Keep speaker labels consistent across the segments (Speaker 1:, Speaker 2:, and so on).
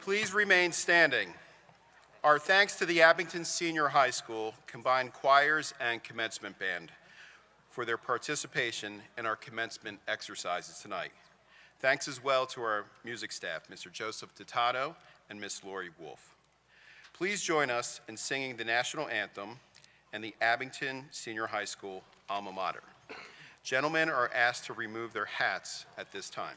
Speaker 1: Please remain standing. Our thanks to the Abington Senior High School Combined Choirs and Commencement Band for their participation in our commencement exercises tonight. Thanks as well to our music staff, Mr. Joseph Dotato and Miss Lori Wolf. Please join us in singing the National Anthem and the Abington Senior High School alma mater. Gentlemen are asked to remove their hats at this time.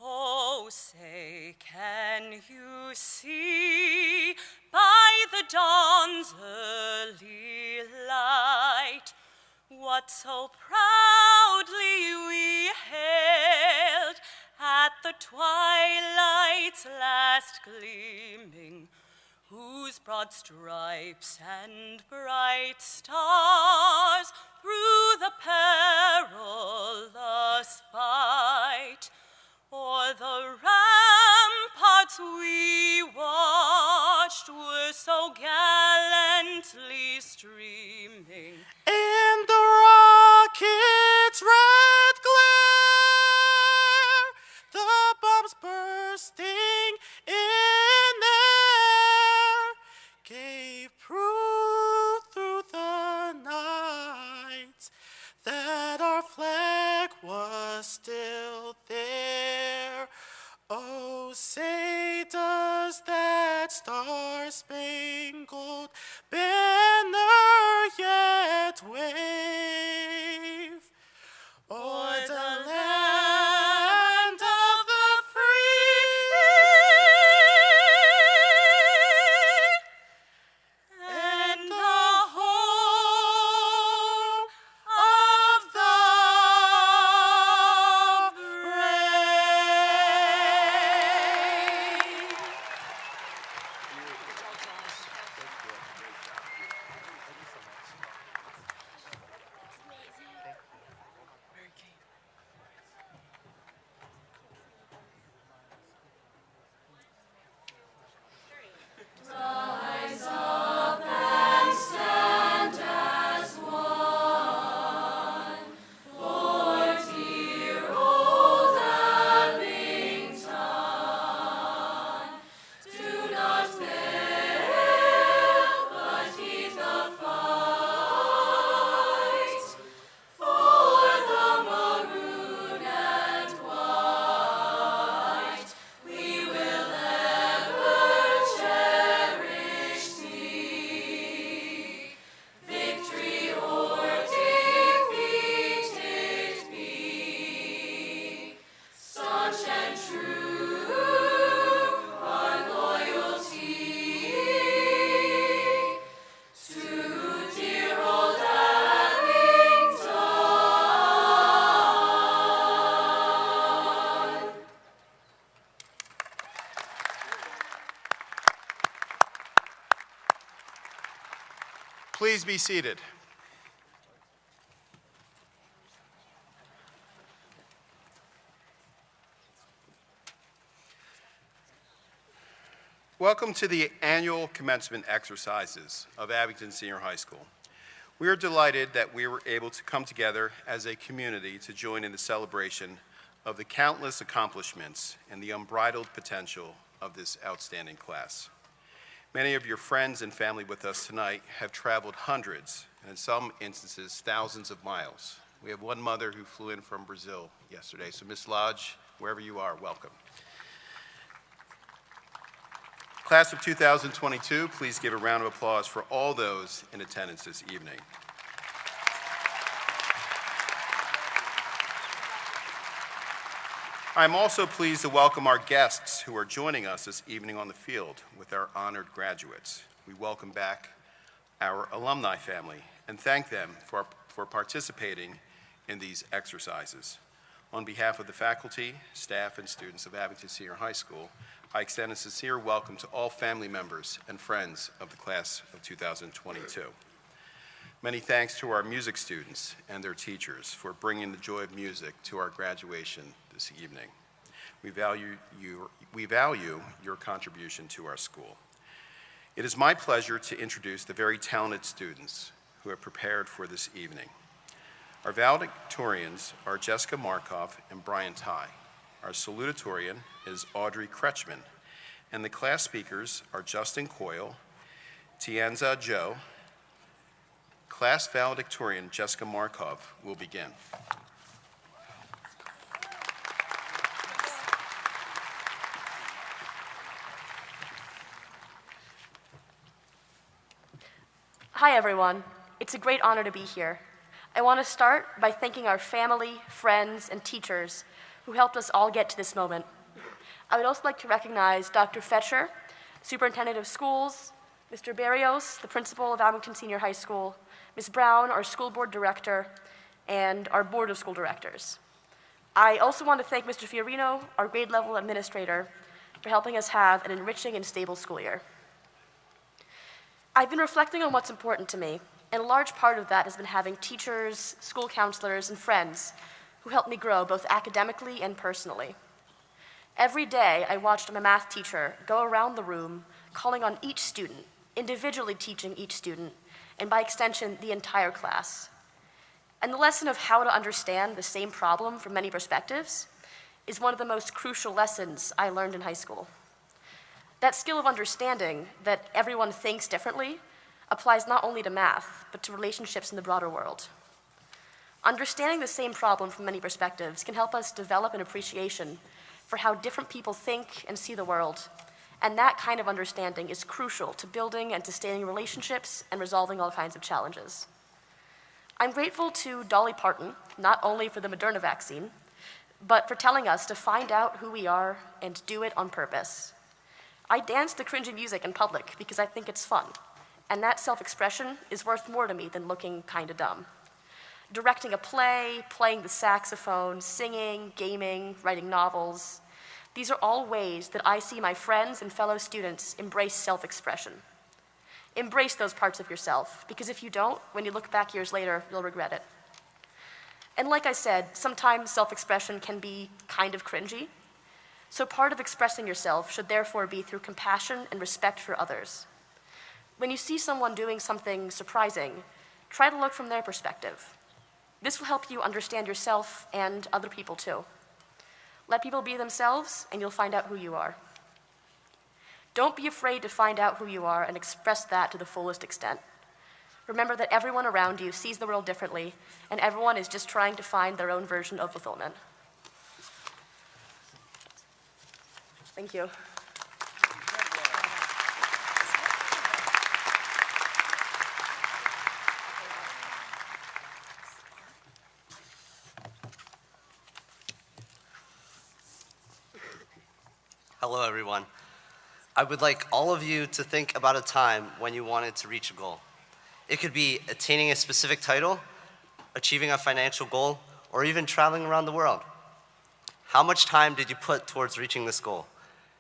Speaker 2: Oh, say, can you see by the dawn's early light what so proudly we hailed at the twilight's last gleaming, whose broad stripes and bright stars through the perilous fight o'er the ramparts we watched were so gallantly streaming,
Speaker 3: and the rocket's red glare, the bombs bursting in air, gave proof through the night that our flag was still there.
Speaker 1: Please be seated. Welcome to the annual commencement exercises of Abington Senior High School. We are delighted that we were able to come together as a community to join in the celebration of the countless accomplishments and the unbridled potential of this outstanding class. Many of your friends and family with us tonight have traveled hundreds, and in some instances, thousands of miles. We have one mother who flew in from Brazil yesterday, so Ms. Lodge, wherever you are, welcome. Class of 2022, please give a round of applause for all those in attendance this evening. I'm also pleased to welcome our guests who are joining us this evening on the field with our honored graduates. We welcome back our alumni family and thank them for participating in these exercises. On behalf of the faculty, staff, and students of Abington Senior High School, I extend a sincere welcome to all family members and friends of the class of 2022. Many thanks to our music students and their teachers for bringing the joy of music to our graduation this evening. We value your contribution to our school. It is my pleasure to introduce the very talented students who have prepared for this evening. Our valedictorians are Jessica Markov and Brian Ty. Our salutatorian is Audrey Kretschmann, and the class speakers are Justin Coyle, Tianza Joe. Class valedictorian Jessica Markov will begin.
Speaker 4: Hi everyone, it's a great honor to be here. I want to start by thanking our family, friends, and teachers who helped us all get to this moment. I would also like to recognize Dr. Fetcher, Superintendent of Schools, Mr. Barrios, the Principal of Abington Senior High School, Ms. Brown, our School Board Director, and our Board of School Directors. I also want to thank Mr. Fiorino, our grade level administrator, for helping us have an enriching and stable school year. I've been reflecting on what's important to me, and a large part of that has been having teachers, school counselors, and friends who helped me grow both academically and personally. Every day, I watched my math teacher go around the room, calling on each student, individually teaching each student, and by extension, the entire class. And the lesson of how to understand the same problem from many perspectives is one of the most crucial lessons I learned in high school. That skill of understanding that everyone thinks differently applies not only to math, but to relationships in the broader world. Understanding the same problem from many perspectives can help us develop an appreciation for how different people think and see the world, and that kind of understanding is crucial to building and sustaining relationships and resolving all kinds of challenges. I'm grateful to Dolly Parton, not only for the Moderna vaccine, but for telling us to find out who we are and do it on purpose. I dance to cringy music in public because I think it's fun, and that self-expression is worth more to me than looking kinda dumb. Directing a play, playing the saxophone, singing, gaming, writing novels. These are all ways that I see my friends and fellow students embrace self-expression. Embrace those parts of yourself, because if you don't, when you look back years later, you'll regret it. And like I said, sometimes self-expression can be kind of cringy. So part of expressing yourself should therefore be through compassion and respect for others. When you see someone doing something surprising, try to look from their perspective. This will help you understand yourself and other people too. Let people be themselves, and you'll find out who you are. Don't be afraid to find out who you are and express that to the fullest extent. Remember that everyone around you sees the world differently, and everyone is just trying to find their own version of fulfillment. Thank you.
Speaker 5: Hello, everyone. I would like all of you to think about a time when you wanted to reach a goal. It could be attaining a specific title, achieving a financial goal, or even traveling around the world. How much time did you put towards reaching this goal?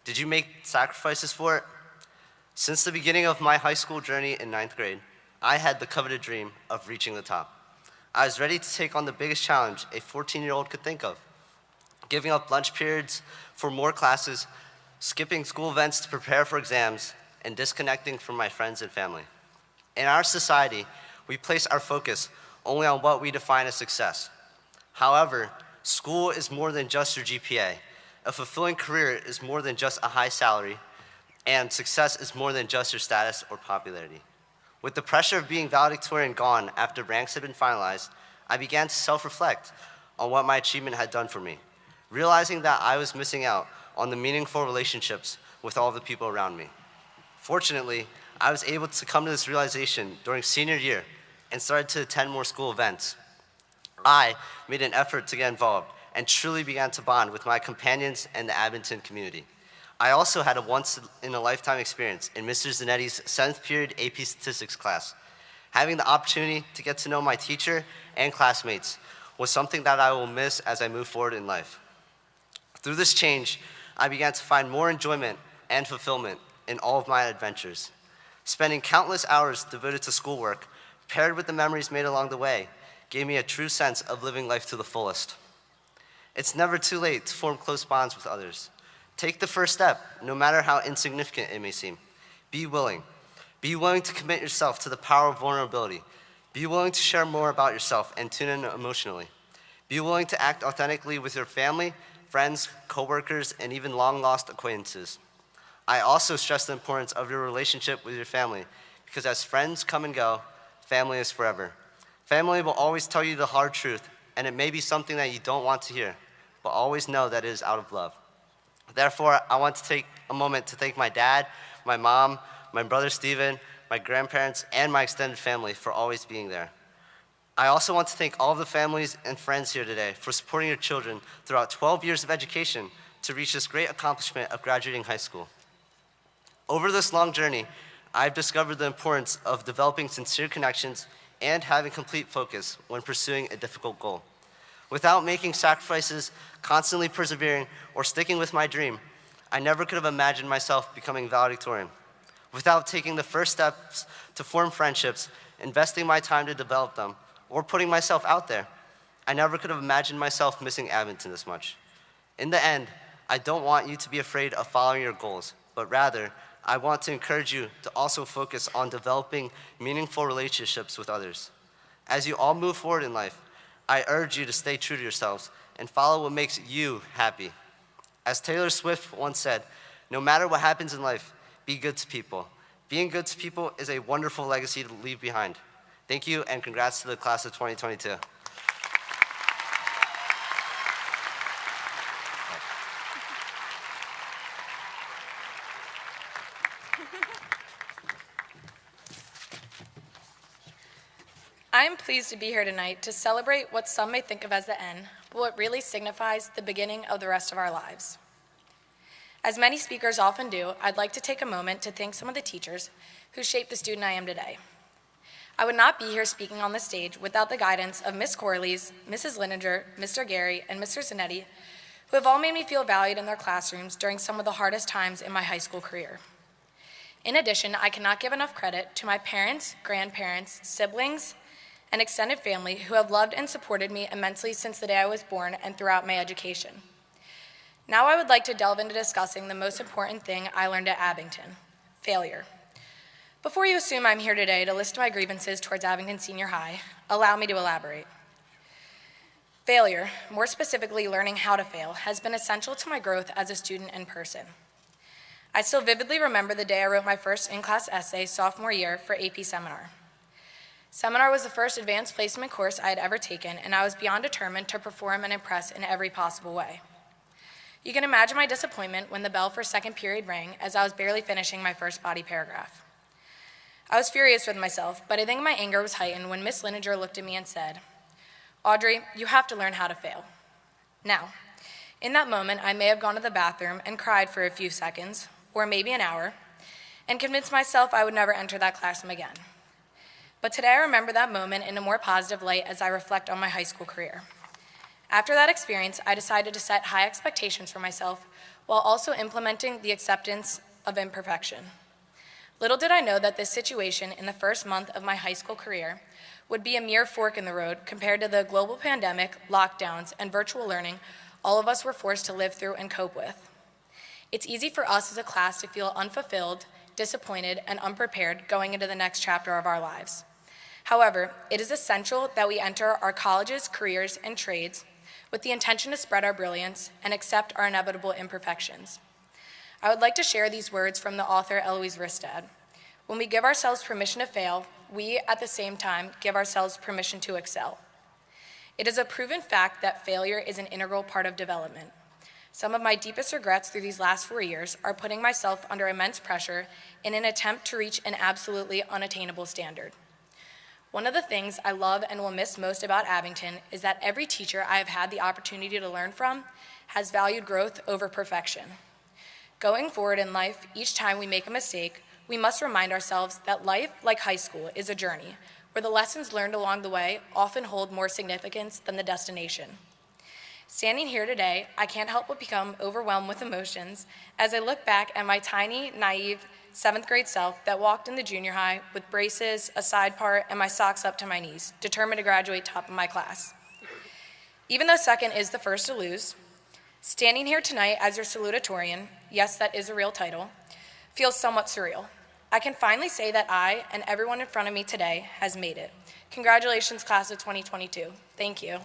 Speaker 5: Did you make sacrifices for it? Since the beginning of my high school journey in 9th grade, I had the coveted dream of reaching the top. I was ready to take on the biggest challenge a 14-year-old could think of, giving up lunch periods for more classes, skipping school events to prepare for exams, and disconnecting from my friends and family. In our society, we place our focus only on what we define as success. However, school is more than just your GPA. A fulfilling career is more than just a high salary, and success is more than just your status or popularity. With the pressure of being valedictorian gone after ranks had been finalized, I began to self-reflect on what my achievement had done for me, realizing that I was missing out on the meaningful relationships with all the people around me. Fortunately, I was able to come to this realization during senior year and started to attend more school events. I made an effort to get involved and truly began to bond with my companions and the Abington community. I also had a once-in-a-lifetime experience in Mr. Zanetti's 7th period AP Statistics class. Having the opportunity to get to know my teacher and classmates was something that I will miss as I move forward in life. Through this change, I began to find more enjoyment and fulfillment in all of my adventures. Spending countless hours devoted to schoolwork, paired with the memories made along the way, gave me a true sense of living life to the fullest. It's never too late to form close bonds with others. Take the first step, no matter how insignificant it may seem. Be willing. Be willing to commit yourself to the power of vulnerability. Be willing to share more about yourself and tune in emotionally. Be willing to act authentically with your family, friends, coworkers, and even long-lost acquaintances. I also stress the importance of your relationship with your family, because as friends come and go, family is forever. Family will always tell you the hard truth, and it may be something that you don't want to hear, but always know that it is out of love. Therefore, I want to take a moment to thank my dad, my mom, my brother Steven, my grandparents, and my extended family for always being there. I also want to thank all of the families and friends here today for supporting your children throughout 12 years of education to reach this great accomplishment of graduating high school. Over this long journey, I've discovered the importance of developing sincere connections and having complete focus when pursuing a difficult goal. Without making sacrifices, constantly persevering, or sticking with my dream, I never could have imagined myself becoming valedictorian. Without taking the first steps to form friendships, investing my time to develop them, or putting myself out there, I never could have imagined myself missing Abington this much. In the end, I don't want you to be afraid of following your goals, but rather, I want to encourage you to also focus on developing meaningful relationships with others. As you all move forward in life, I urge you to stay true to yourselves and follow what makes you happy. As Taylor Swift once said, no matter what happens in life, be good to people. Being good to people is a wonderful legacy to leave behind. Thank you, and congrats to the class of 2022.
Speaker 6: I am pleased to be here tonight to celebrate what some may think of as the end, but what really signifies the beginning of the rest of our lives. As many speakers often do, I'd like to take a moment to thank some of the teachers who shaped the student I am today. I would not be here speaking on the stage without the guidance of Ms. Corleys, Mrs. Lininger, Mr. Gary, and Mr. Zanetti, who have all made me feel valued in their classrooms during some of the hardest times in my high school career. In addition, I cannot give enough credit to my parents, grandparents, siblings, and extended family who have loved and supported me immensely since the day I was born and throughout my education. Now I would like to delve into discussing the most important thing I learned at Abington: failure. Before you assume I'm here today to list my grievances towards Abington Senior High, allow me to elaborate. Failure, more specifically learning how to fail, has been essential to my growth as a student and person. I still vividly remember the day I wrote my first in-class essay sophomore year for AP Seminar. Seminar was the first advanced placement course I had ever taken, and I was beyond determined to perform and impress in every possible way. You can imagine my disappointment when the bell for second period rang as I was barely finishing my first body paragraph. I was furious with myself, but I think my anger was heightened when Miss Lininger looked at me and said, "Audrey, you have to learn how to fail." Now, in that moment, I may have gone to the bathroom and cried for a few seconds, or maybe an hour, and convinced myself I would never enter that classroom again. But today I remember that moment in a more positive light as I reflect on my high school career. After that experience, I decided to set high expectations for myself while also implementing the acceptance of imperfection. Little did I know that this situation in the first month of my high school career would be a mere fork in the road compared to the global pandemic, lockdowns, and virtual learning all of us were forced to live through and cope with. It's easy for us as a class to feel unfulfilled, disappointed, and unprepared going into the next chapter of our lives. However, it is essential that we enter our colleges, careers, and trades with the intention to spread our brilliance and accept our inevitable imperfections. I would like to share these words from the author Eloise Ristad. When we give ourselves permission to fail, we, at the same time, give ourselves permission to excel. It is a proven fact that failure is an integral part of development. Some of my deepest regrets through these last 4 years are putting myself under immense pressure in an attempt to reach an absolutely unattainable standard. One of the things I love and will miss most about Abington is that every teacher I have had the opportunity to learn from has valued growth over perfection. Going forward in life, each time we make a mistake, we must remind ourselves that life, like high school, is a journey, where the lessons learned along the way often hold more significance than the destination. Standing here today, I can't help but become overwhelmed with emotions as I look back at my tiny, naive, 7th grade self that walked in the junior high with braces, a side part, and my socks up to my knees, determined to graduate top of my class. Even though second is the first to lose, standing here tonight as your salutatorian, yes, that is a real title, feels somewhat surreal. I can finally say that I and everyone in front of me today has made it. Congratulations, class of 2022. Thank you.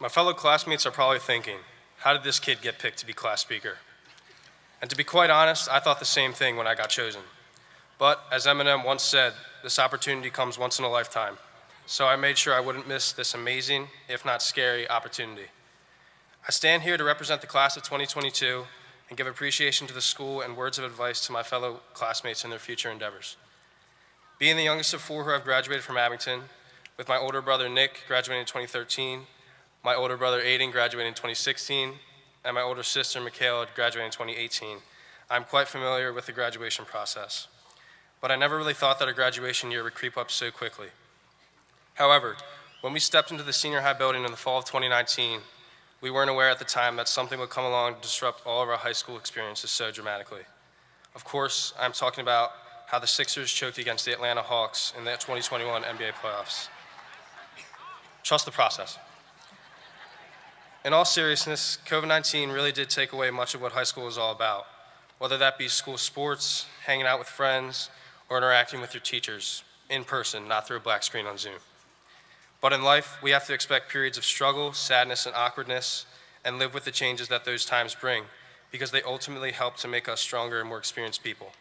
Speaker 7: My fellow classmates are probably thinking, how did this kid get picked to be class speaker? And to be quite honest, I thought the same thing when I got chosen. But as Eminem once said, this opportunity comes once in a lifetime. So I made sure I wouldn't miss this amazing, if not scary, opportunity. I stand here to represent the class of 2022 and give appreciation to the school and words of advice to my fellow classmates in their future endeavors. Being the youngest of 4 who have graduated from Abington, with my older brother Nick graduating in 2013, my older brother Aiden graduating in 2016, and my older sister Michaela graduating in 2018, I'm quite familiar with the graduation process. But I never really thought that a graduation year would creep up so quickly. However, when we stepped into the senior high building in the fall of 2019, we weren't aware at the time that something would come along to disrupt all of our high school experiences so dramatically. Of course, I'm talking about how the Sixers choked against the Atlanta Hawks in the 2021 NBA playoffs. Trust the process. In all seriousness, COVID-19 really did take away much of what high school was all about, whether that be school sports, hanging out with friends, or interacting with your teachers in person, not through a black screen on Zoom. But in life, we have to expect periods of struggle, sadness, and awkwardness, and live with the changes that those times bring, because they ultimately help to make us stronger and more experienced people.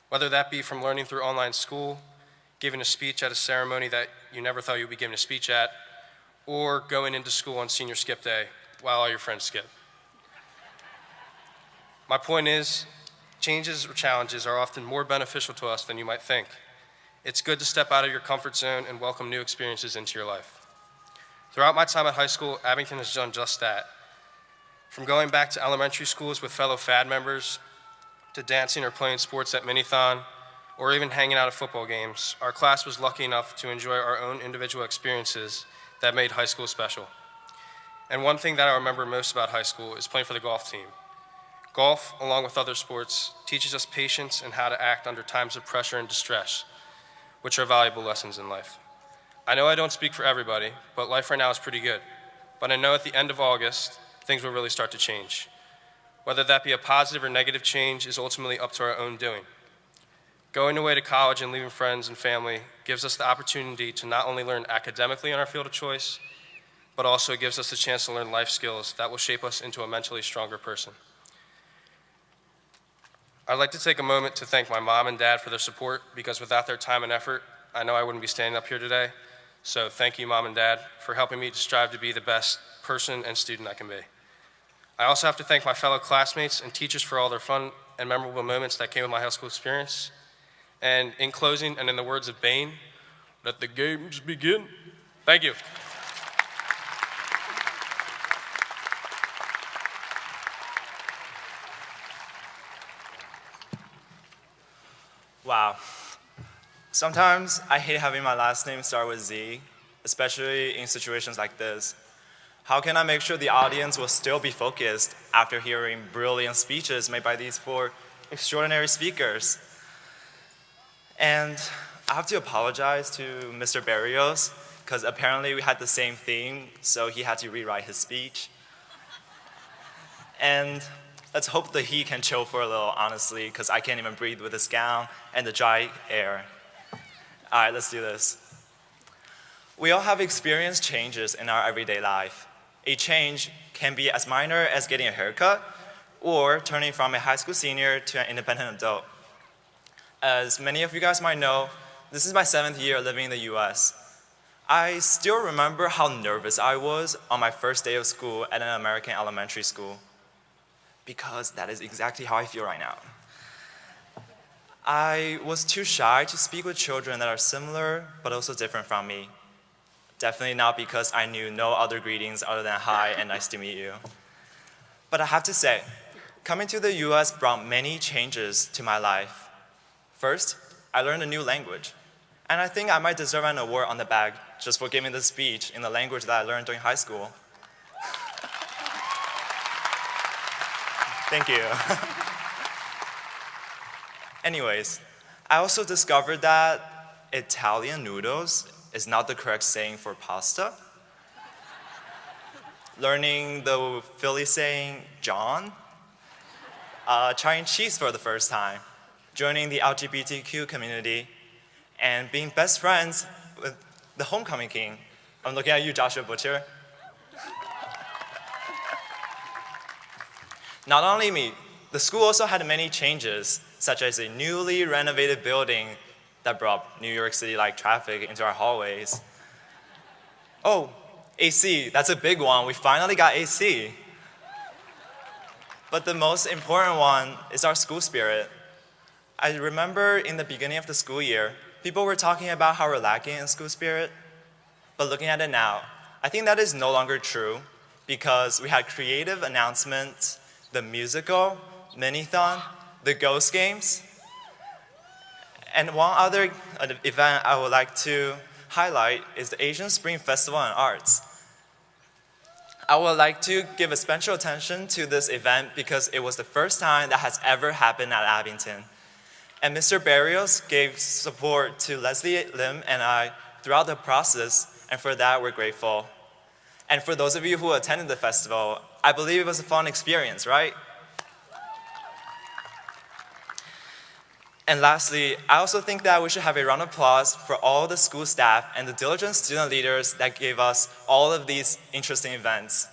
Speaker 7: Whether that be from learning through online school, giving a speech at a ceremony that you never thought you would be giving a speech at, or going into school on senior skip day while all your friends skip. My point is, changes or challenges are often more beneficial to us than you might think. It's good to step out of your comfort zone and welcome new experiences into your life. Throughout my time at high school, Abington has done just that. From going back to elementary schools with fellow FAD members, to dancing or playing sports at Minithon, or even hanging out at football games, our class was lucky enough to enjoy our own individual experiences that made high school special. And one thing that I remember most about high school is playing for the golf team. Golf, along with other sports, teaches us patience and how to act under times of pressure and distress, which are valuable lessons in life. I know I don't speak for everybody, but life right now is pretty good. But I know at the end of August, things will really start to change. Whether that be a positive or negative change is ultimately up to our own doing. Going away to college and leaving friends and family gives us the opportunity to not only learn academically in our field of choice, but also gives us the chance to learn life skills that will shape us into a mentally stronger person. I'd like to take a moment to thank my mom and dad for their support, because without their time and effort, I know I wouldn't be standing up here today. So thank you, Mom and Dad, for helping me to strive to be the best person and student I can be. I also have to thank my fellow classmates and teachers for all their fun and memorable moments that came with my high school experience. And in closing, and in the words of Bane, let the games begin. Thank you.
Speaker 8: Wow. Sometimes I hate having my last name start with Z, especially in situations like this. How can I make sure the audience will still be focused after hearing brilliant speeches made by these four extraordinary speakers? And I have to apologize to Mr. Barrios, because apparently we had the same theme, so he had to rewrite his speech. And let's hope that he can chill for a little, honestly, because I can't even breathe with this gown and the dry air. All right, let's do this. We all have experienced changes in our everyday life. A change can be as minor as getting a haircut or turning from a high school senior to an independent adult. As many of you guys might know, this is my 7th year living in the US. I still remember how nervous I was on my first day of school at an American elementary school, because that is exactly how I feel right now. I was too shy to speak with children that are similar but also different from me. Definitely not because I knew no other greetings other than hi and nice to meet you. But I have to say, coming to the US brought many changes to my life. First, I learned a new language. And I think I might deserve an award on the back just for giving this speech in the language that I learned during high school. Thank you. Anyways, I also discovered that Italian noodles is not the correct saying for pasta. Learning the Philly saying, John. Trying cheese for the first time. Joining the LGBTQ community. And being best friends with the homecoming king. I'm looking at you, Joshua Butcher. Not only me, the school also had many changes, such as a newly renovated building that brought New York City-like traffic into our hallways. Oh, AC, that's a big one. We finally got AC. But the most important one is our school spirit. I remember in the beginning of the school year, people were talking about how we're lacking in school spirit. But looking at it now, I think that is no longer true, because we had creative announcements, the musical, mini-thon, the ghost games. And one other event I would like to highlight is the Asian Spring Festival and Arts. I would like to give a special attention to this event because it was the first time that has ever happened at Abington. And Mr. Barrios gave support to Leslie Lim and I throughout the process, and for that we're grateful. And for those of you who attended the festival, I believe it was a fun experience, right? And lastly, I also think that we should have a round of applause for all the school staff and the diligent student leaders that gave us all of these interesting events.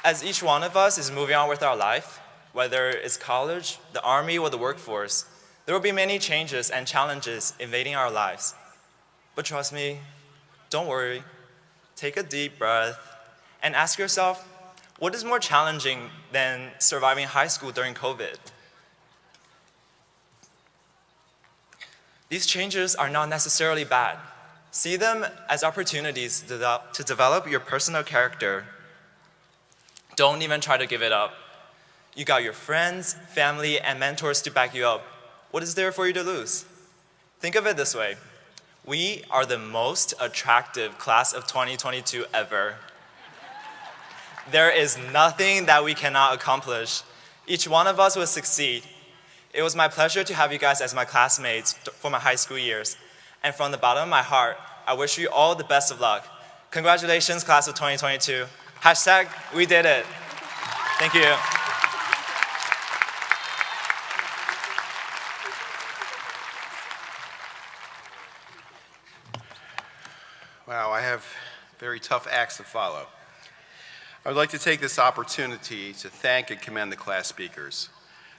Speaker 8: As each one of us is moving on with our life, whether it's college, the army, or the workforce, there will be many changes and challenges invading our lives. But trust me, don't worry. Take a deep breath and ask yourself, what is more challenging than surviving high school during COVID? These changes are not necessarily bad. See them as opportunities to develop your personal character. Don't even try to give it up. You got your friends, family, and mentors to back you up. What is there for you to lose? Think of it this way. We are the most attractive class of 2022 ever. There is nothing that we cannot accomplish. Each one of us will succeed. It was my pleasure to have you guys as my classmates for my high school years. And from the bottom of my heart, I wish you all the best of luck. Congratulations, class of 2022. Hashtag, we did it. Thank you.
Speaker 1: Wow, I have very tough acts to follow. I would like to take this opportunity to thank and commend the class speakers.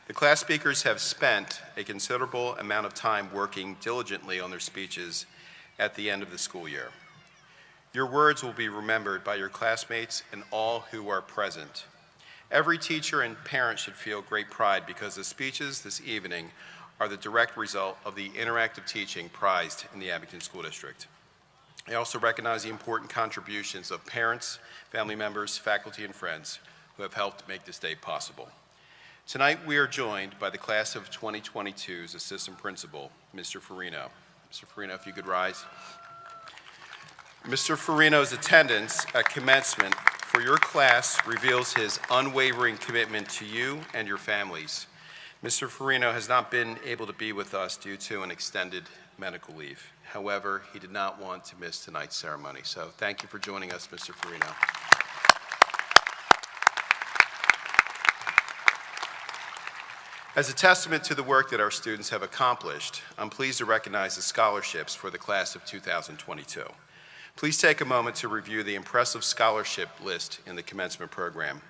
Speaker 1: The class speakers have spent a considerable amount of time working diligently on their speeches at the end of the school year. Your words will be remembered by your classmates and all who are present. Every teacher and parent should feel great pride because the speeches this evening are the direct result of the interactive teaching prized in the Abington School District. I also recognize the important contributions of parents, family members, faculty, and friends who have helped make this day possible. Tonight, we are joined by the class of 2022's assistant principal, Mr. Farino. Mr. Farino, if you could rise. Mr. Farino's attendance at commencement for your class reveals his unwavering commitment to you and your families. Mr. Farino has not been able to be with us due to an extended medical leave. However, he did not want to miss tonight's ceremony. So thank you for joining us, Mr. Farino. As a testament to the work that our students have accomplished, I'm pleased to recognize the scholarships for the class of 2022. Please take a moment to review the impressive scholarship list in the commencement program.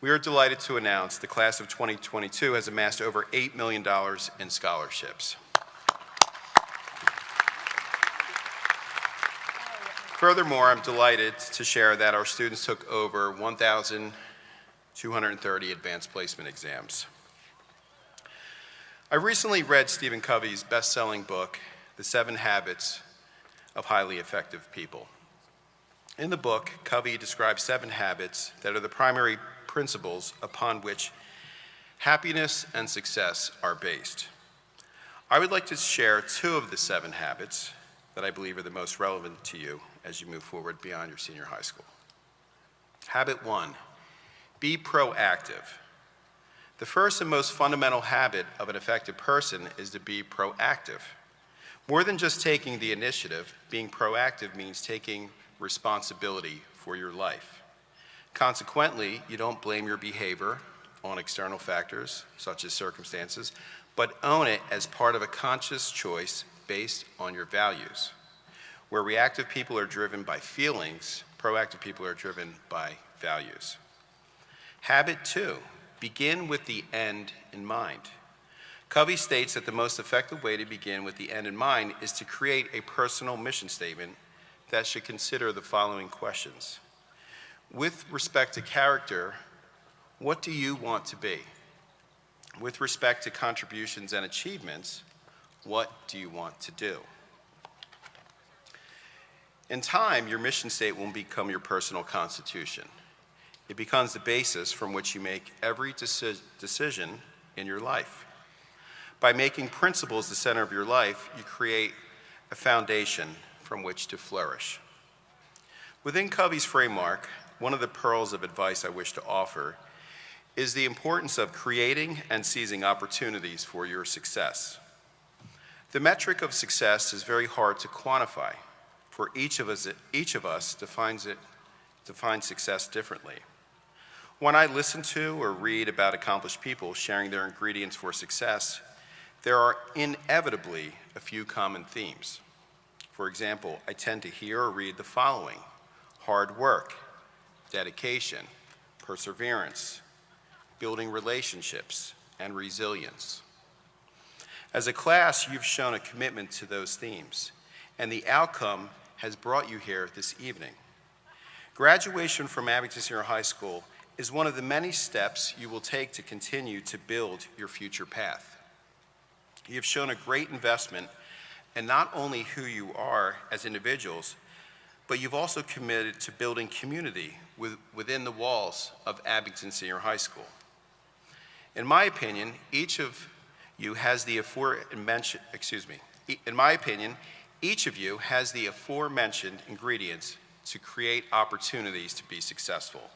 Speaker 1: We are delighted to announce the class of 2022 has amassed over $8 million in scholarships. Furthermore, I'm delighted to share that our students took over 1,230 advanced placement exams. I recently read Stephen Covey's best-selling book, The 7 Habits of Highly Effective People. In the book, Covey describes 7 habits that are the primary principles upon which happiness and success are based. I would like to share 2 of the 7 habits that I believe are the most relevant to you as you move forward beyond your senior high school. Habit 1, be proactive. The first and most fundamental habit of an effective person is to be proactive. More than just taking the initiative, being proactive means taking responsibility for your life. Consequently, you don't blame your behavior on external factors, such as circumstances, but own it as part of a conscious choice based on your values. Where reactive people are driven by feelings, proactive people are driven by values. Habit 2, begin with the end in mind. Covey states that the most effective way to begin with the end in mind is to create a personal mission statement that should consider the following questions. With respect to character, what do you want to be? With respect to contributions and achievements, what do you want to do? In time, your mission statement will become your personal constitution. It becomes the basis from which you make every decision in your life. By making principles the center of your life, you create a foundation from which to flourish. Within Covey's framework, one of the pearls of advice I wish to offer is the importance of creating and seizing opportunities for your success. The metric of success is very hard to quantify, for each of us defines success differently. When I listen to or read about accomplished people sharing their ingredients for success, there are inevitably a few common themes. For example, I tend to hear or read the following: hard work, dedication, perseverance, building relationships, and resilience. As a class, you've shown a commitment to those themes, and the outcome has brought you here this evening. Graduation from Abington Senior High School is one of the many steps you will take to continue to build your future path. You have shown a great investment in not only who you are as individuals, but you've also committed to building community within the walls of Abington Senior High School. In my opinion, each of you has the aforementioned ingredients to create opportunities to be successful.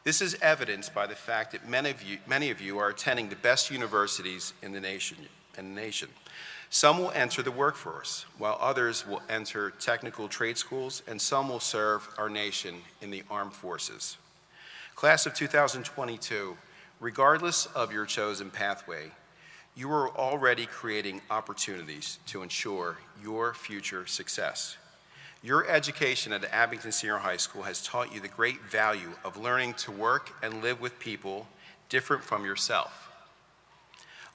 Speaker 1: This is evidenced by the fact that many of you are attending the best universities in the nation. Some will enter the workforce, while others will enter technical trade schools, and some will serve our nation in the armed forces. Class of 2022, regardless of your chosen pathway, you are already creating opportunities to ensure your future success. Your education at Abington Senior High School has taught you the great value of learning to work and live with people different from yourself.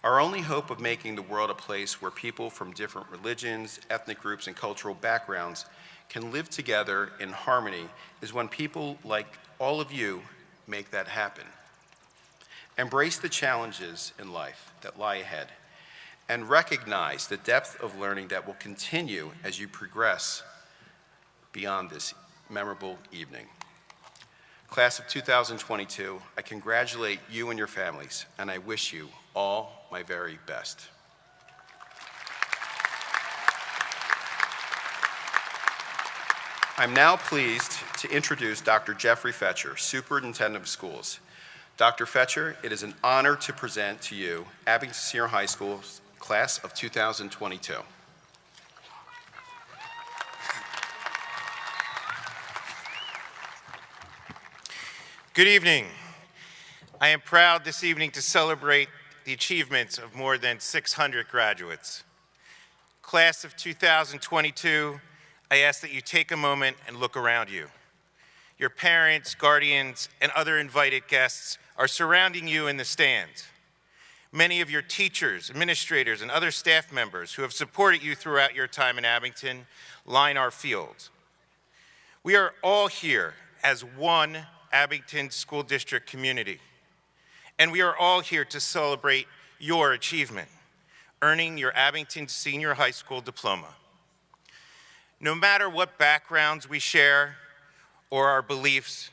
Speaker 1: Our only hope of making the world a place where people from different religions, ethnic groups, and cultural backgrounds can live together in harmony is when people like all of you make that happen. Embrace the challenges in life that lie ahead and recognize the depth of learning that will continue as you progress beyond this memorable evening. Class of 2022, I congratulate you and your families, and I wish you all my very best. I'm now pleased to introduce Dr. Jeffrey Fetcher, Superintendent of Schools. Dr. Fetcher, it is an honor to present to you Abington Senior High School's Class of 2022.
Speaker 9: Good evening. I am proud this evening to celebrate the achievements of more than 600 graduates. Class of 2022, I ask that you take a moment and look around you. Your parents, guardians, and other invited guests are surrounding you in the stands. Many of your teachers, administrators, and other staff members who have supported you throughout your time in Abington line our field. We are all here as one Abington School District community. And we are all here to celebrate your achievement, earning your Abington Senior High School diploma. No matter what backgrounds we share or our beliefs,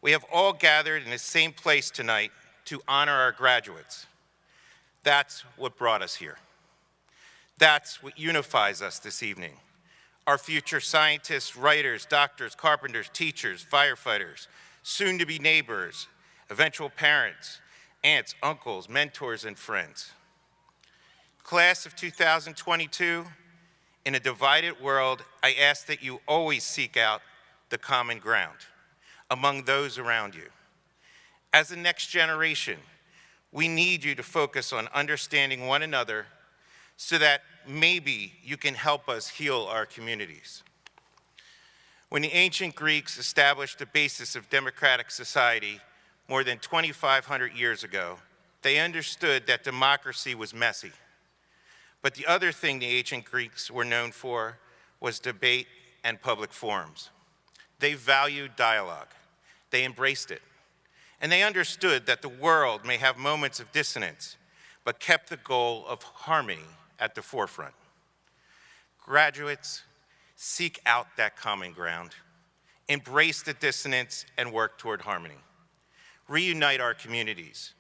Speaker 9: we have all gathered in the same place tonight to honor our graduates. That's what brought us here. That's what unifies us this evening. Our future scientists, writers, doctors, carpenters, teachers, firefighters, soon-to-be neighbors, eventual parents, aunts, uncles, mentors, and friends. Class of 2022, in a divided world, I ask that you always seek out the common ground among those around you. As the next generation, we need you to focus on understanding one another so that maybe you can help us heal our communities. When the ancient Greeks established the basis of democratic society more than 2,500 years ago, they understood that democracy was messy. But the other thing the ancient Greeks were known for was debate and public forums. They valued dialogue. They embraced it. And they understood that the world may have moments of dissonance, but kept the goal of harmony at the forefront. Graduates, seek out that common ground, embrace the dissonance, and work toward harmony. Reunite our communities.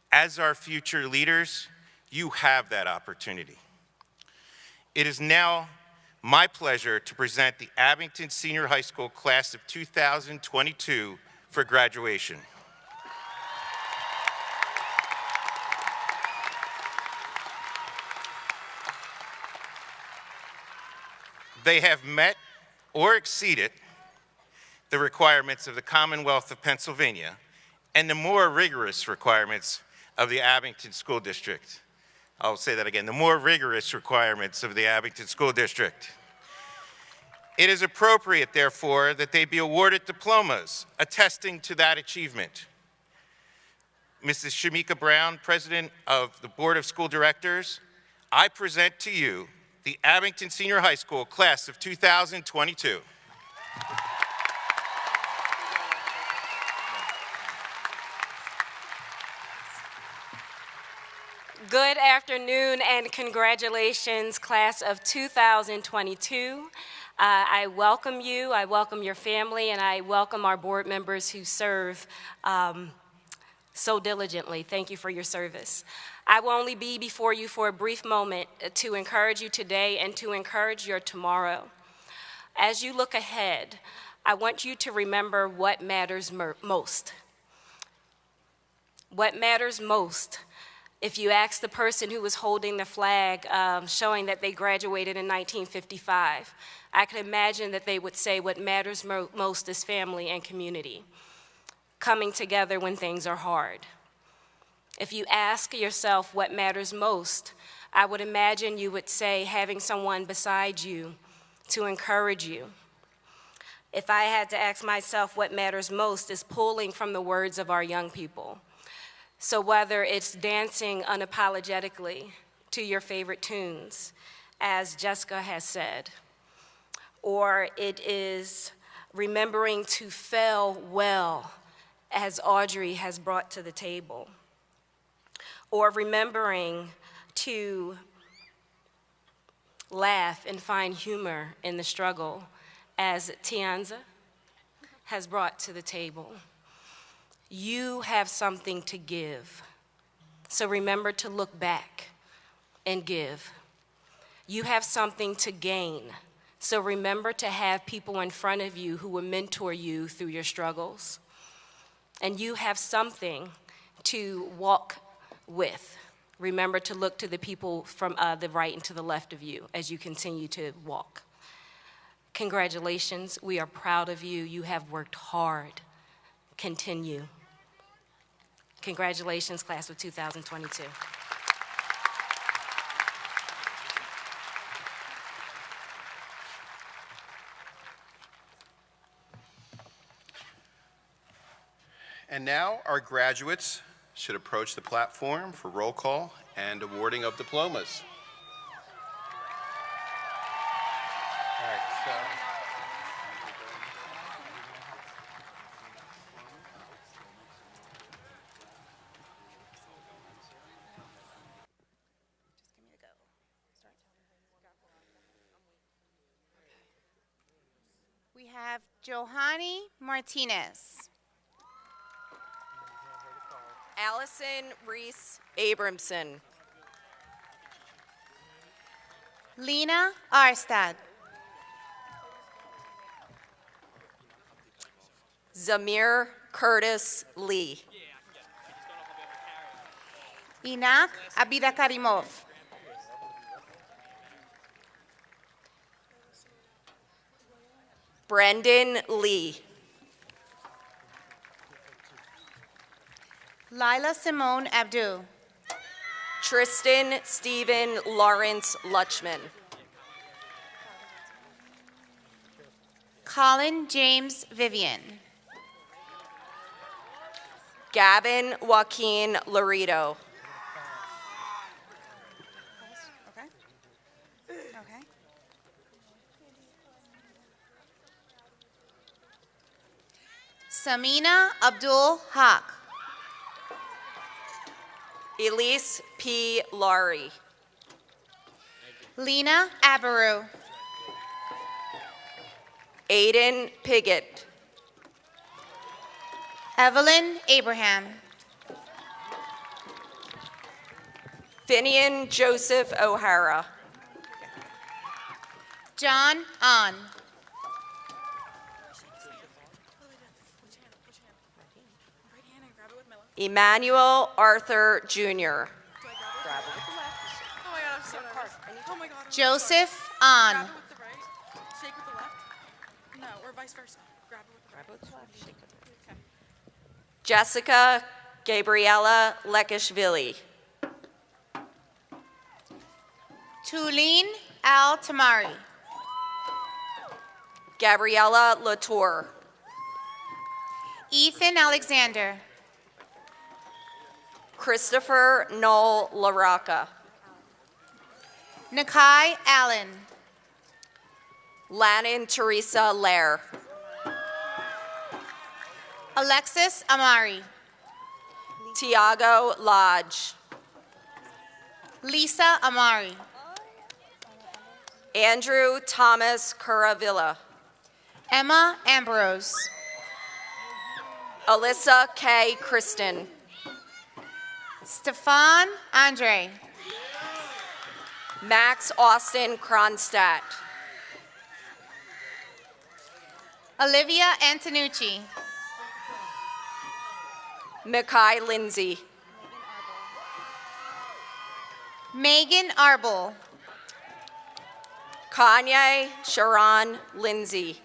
Speaker 9: As our future leaders, you have that opportunity. It is now my pleasure to present the Abington Senior High School Class of 2022 for graduation. They have met or exceeded the requirements of the Commonwealth of Pennsylvania and the more rigorous requirements of the Abington School District. I'll say that again, the more rigorous requirements of the Abington School District. It is appropriate, therefore, that they be awarded diplomas attesting to that achievement. Mrs. Shamika Brown, President of the Board of School Directors, I present to you the Abington Senior High School Class of 2022.
Speaker 10: Good afternoon and congratulations, Class of 2022. I welcome you, I welcome your family, and I welcome our board members who serve so diligently. Thank you for your service. I will only be before you for a brief moment to encourage you today and to encourage your tomorrow. As you look ahead, I want you to remember what matters most. What matters most. If you ask the person who was holding the flag showing that they graduated in 1955, I can imagine that they would say what matters most is family and community, coming together when things are hard. If you ask yourself what matters most, I would imagine you would say having someone beside you to encourage you. If I had to ask myself what matters most, is pulling from the words of our young people. So whether it's dancing unapologetically to your favorite tunes, as Jessica has said, or it is remembering to fail well, as Audrey has brought to the table, or remembering to laugh and find humor in the struggle, as Tianza has brought to the table. You have something to give. So remember to look back and give. You have something to gain. So remember to have people in front of you who will mentor you through your struggles. And you have something to walk with. Remember to look to the people from the right and to the left of you as you continue to walk. Congratulations. We are proud of you. You have worked hard. Continue. Congratulations, class of 2022.
Speaker 1: And now our graduates should approach the platform for roll call and awarding of diplomas. All right,
Speaker 11: We have Johanny Martinez.
Speaker 12: Allison Reese Abramson.
Speaker 11: Lena Arstad.
Speaker 12: Zamir Curtis Lee.
Speaker 11: Inak Abidakarimov.
Speaker 12: Brendan Lee.
Speaker 11: Lila Simone Abdu.
Speaker 12: Tristan Stephen Lawrence Lutchman.
Speaker 11: Colin James Vivian.
Speaker 12: Gavin Joaquin Laredo.
Speaker 11: Okay. Samina Abdul Haq.
Speaker 12: Elise P. Laurie.
Speaker 11: Lena Abaru.
Speaker 12: Aiden Piggott.
Speaker 11: Evelyn Abraham.
Speaker 12: Finian Joseph O'Hara.
Speaker 11: John On.
Speaker 12: Emmanuel Arthur Jr.
Speaker 3: Oh my god, I'm so nervous. Oh my god.
Speaker 11: Joseph On.
Speaker 3: Grab it with the right. Shake with the left. No, or vice versa. Grab it with the left. Shake with the right. Okay.
Speaker 12: Jessica Gabriella Lekishvili.
Speaker 11: Tulin Al Tamari.
Speaker 12: Gabriella Latour.
Speaker 11: Ethan Alexander.
Speaker 12: Christopher Noel LaRocca.
Speaker 11: Nakai Allen.
Speaker 12: Lannon Teresa Lair.
Speaker 11: Alexis Amari.
Speaker 12: Tiago Lodge.
Speaker 11: Lisa Amari.
Speaker 12: Andrew Thomas Curavilla.
Speaker 11: Emma Ambrose.
Speaker 12: Alyssa K. Kristen.
Speaker 11: Stefan Andre.
Speaker 12: Max Austin Kronstadt.
Speaker 11: Olivia Antonucci.
Speaker 12: Mikai Lindsay.
Speaker 11: Megan Arbol.
Speaker 12: Kanye Sharon Lindsay.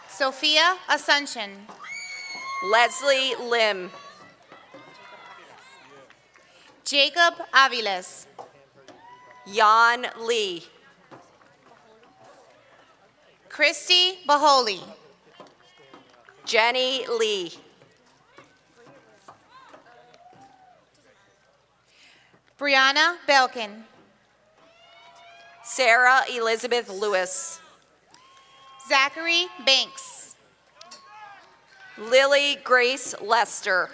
Speaker 11: Sophia Asuncion.
Speaker 12: Leslie Lim.
Speaker 11: Jacob Aviles.
Speaker 12: Jan Lee.
Speaker 11: Christy Baholi.
Speaker 12: Jenny Lee.
Speaker 11: Brianna Belkin.
Speaker 12: Sarah Elizabeth Lewis.
Speaker 11: Zachary Banks.
Speaker 12: Lily Grace Lester.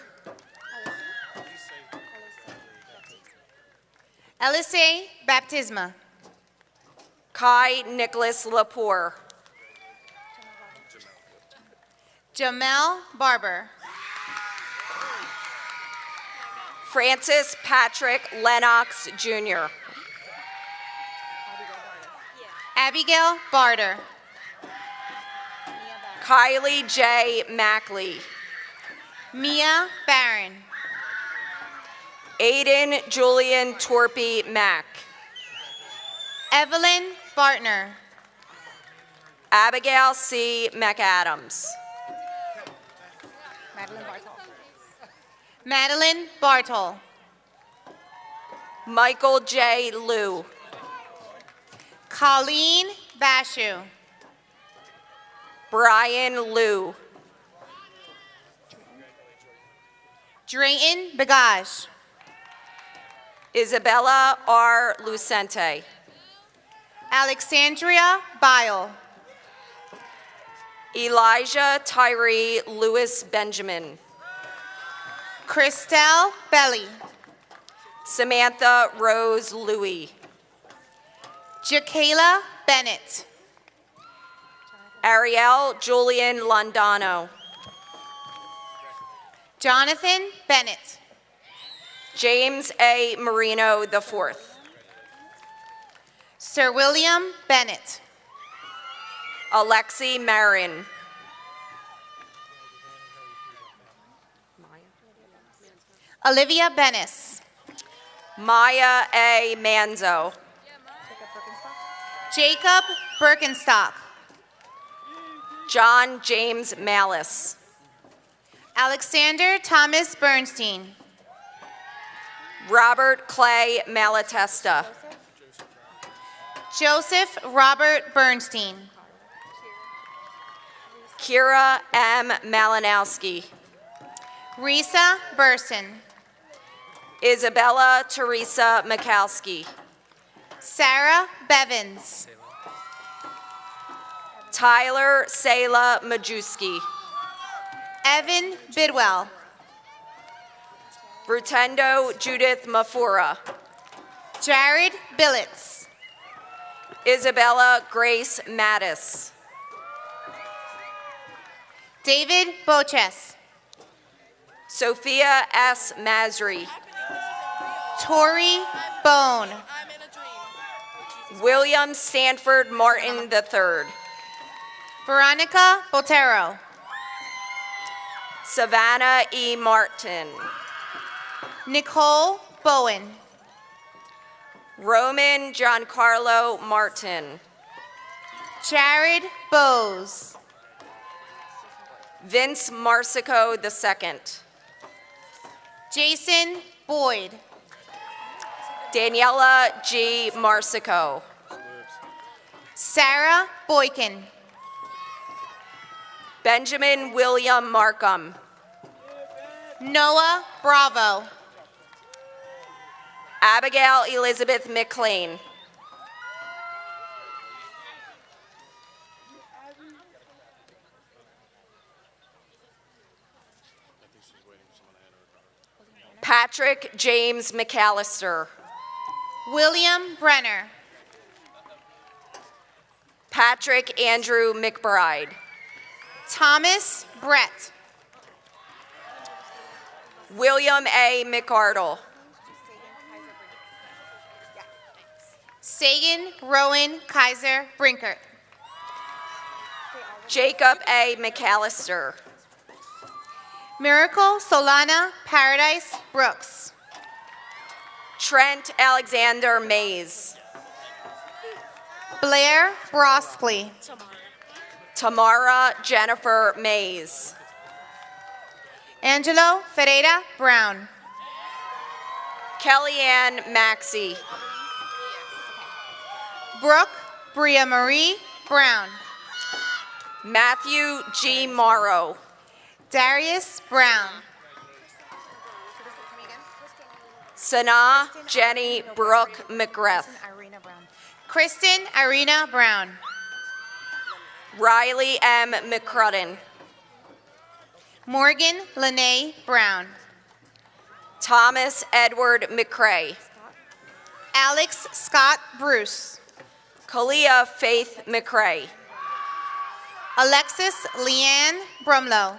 Speaker 11: Elise Baptisma.
Speaker 12: Kai Nicholas Lepore.
Speaker 11: Jamel Barber.
Speaker 12: Francis Patrick Lennox, Jr.
Speaker 11: Abigail Barter.
Speaker 12: Kylie J. Mackley.
Speaker 11: Mia Barron.
Speaker 12: Aiden Julian Torpy Mack.
Speaker 11: Evelyn Bartner.
Speaker 12: Abigail C. McAdams.
Speaker 11: Madeline Bartol.
Speaker 12: Michael J. Liu.
Speaker 11: Colleen Bashu.
Speaker 12: Brian Liu.
Speaker 11: Drayton Bagaj.
Speaker 12: Isabella R. Lucente.
Speaker 11: Alexandria Bile.
Speaker 12: Elijah Tyree Lewis Benjamin.
Speaker 11: Christelle Belly.
Speaker 12: Samantha Rose Louie.
Speaker 11: Jakayla Bennett.
Speaker 12: Ariel Julian Londano.
Speaker 11: Jonathan Bennett.
Speaker 12: James A. Marino IV.
Speaker 11: Sir William Bennett.
Speaker 12: Alexi Marin.
Speaker 11: Olivia Bennis.
Speaker 12: Maya A. Manzo.
Speaker 11: Jacob Birkenstock.
Speaker 12: John James Malice.
Speaker 11: Alexander Thomas Bernstein.
Speaker 12: Robert Clay Malatesta.
Speaker 11: Joseph Robert Bernstein.
Speaker 12: Kira M. Malinowski.
Speaker 11: Risa Burson.
Speaker 12: Isabella Teresa Mikowski.
Speaker 11: Sarah Bevins.
Speaker 12: Tyler Sayla Majewski.
Speaker 11: Evan Bidwell.
Speaker 12: Rutendo Judith Mafura.
Speaker 11: Jared Billets.
Speaker 12: Isabella Grace Mattis.
Speaker 11: David Boches.
Speaker 12: Sophia S. Masri.
Speaker 11: Tori Bone.
Speaker 12: William Stanford Martin III.
Speaker 11: Veronica Botero.
Speaker 12: Savannah E. Martin.
Speaker 11: Nicole Bowen.
Speaker 12: Roman Giancarlo Martin.
Speaker 11: Jared Bowes.
Speaker 12: Vince Marsico II.
Speaker 11: Jason Boyd.
Speaker 12: Daniela G. Marsico.
Speaker 11: Sarah Boykin.
Speaker 12: Benjamin William Markham.
Speaker 11: Noah Bravo.
Speaker 12: Abigail Elizabeth McLean. Patrick James McAllister.
Speaker 11: William Brenner.
Speaker 12: Patrick Andrew McBride.
Speaker 11: Thomas Brett.
Speaker 12: William A. McArdle.
Speaker 11: Sagan Rowan Kaiser Brinkert.
Speaker 12: Jacob A. McAllister.
Speaker 11: Miracle Solana Paradise Brooks.
Speaker 12: Trent Alexander Mays.
Speaker 11: Blair Broskley.
Speaker 12: Tamara Jennifer Mays.
Speaker 11: Angelo Ferreira Brown.
Speaker 12: Kellyanne Maxey.
Speaker 11: Brooke Bria Marie Brown.
Speaker 12: Matthew G. Morrow.
Speaker 11: Darius Brown.
Speaker 12: Sanaa Jenny Brooke McGrath.
Speaker 11: Kristen Irina Brown.
Speaker 12: Riley M. McCrudden.
Speaker 11: Morgan Lene Brown.
Speaker 12: Thomas Edward McCrae.
Speaker 11: Alex Scott Bruce.
Speaker 12: Kalia Faith McCrae.
Speaker 11: Alexis Leanne Brumlow.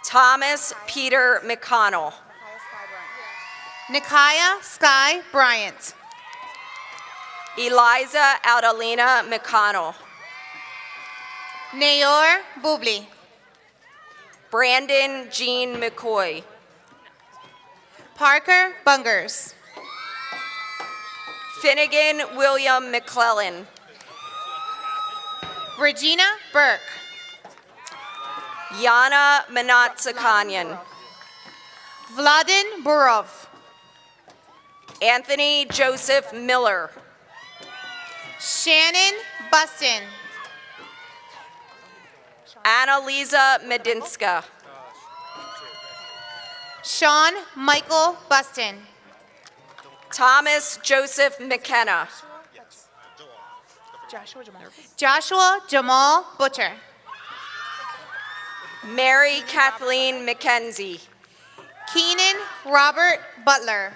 Speaker 12: Thomas Peter McConnell.
Speaker 11: Nikaya Sky Bryant.
Speaker 12: Eliza Adalina McConnell.
Speaker 11: Nayor Bubli.
Speaker 12: Brandon Jean McCoy.
Speaker 11: Parker Bungers.
Speaker 12: Finnegan William McClellan.
Speaker 11: Regina Burke.
Speaker 12: Yana Manatsakanyan.
Speaker 11: Vladin Burov.
Speaker 12: Anthony Joseph Miller.
Speaker 11: Shannon Buston.
Speaker 12: Annalisa Medinska.
Speaker 11: Sean Michael Buston.
Speaker 12: Thomas Joseph McKenna.
Speaker 11: Joshua Jamal Butcher.
Speaker 12: Mary Kathleen McKenzie.
Speaker 11: Keenan Robert Butler.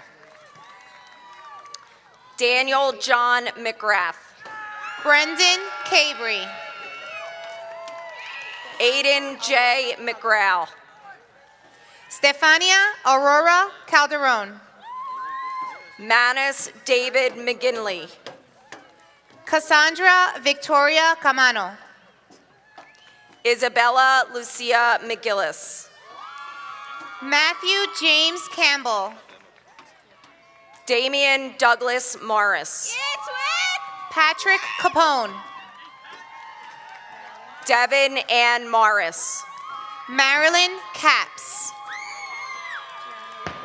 Speaker 12: Daniel John McGrath.
Speaker 11: Brendan Cabry.
Speaker 12: Aiden J. McGraw.
Speaker 11: Stefania Aurora Calderon.
Speaker 12: Manus David McGinley.
Speaker 11: Cassandra Victoria Camano.
Speaker 12: Isabella Lucia McGillis.
Speaker 11: Matthew James Campbell.
Speaker 12: Damian Douglas Morris.
Speaker 11: Patrick Capone.
Speaker 12: Devin Ann Morris.
Speaker 11: Marilyn Capps.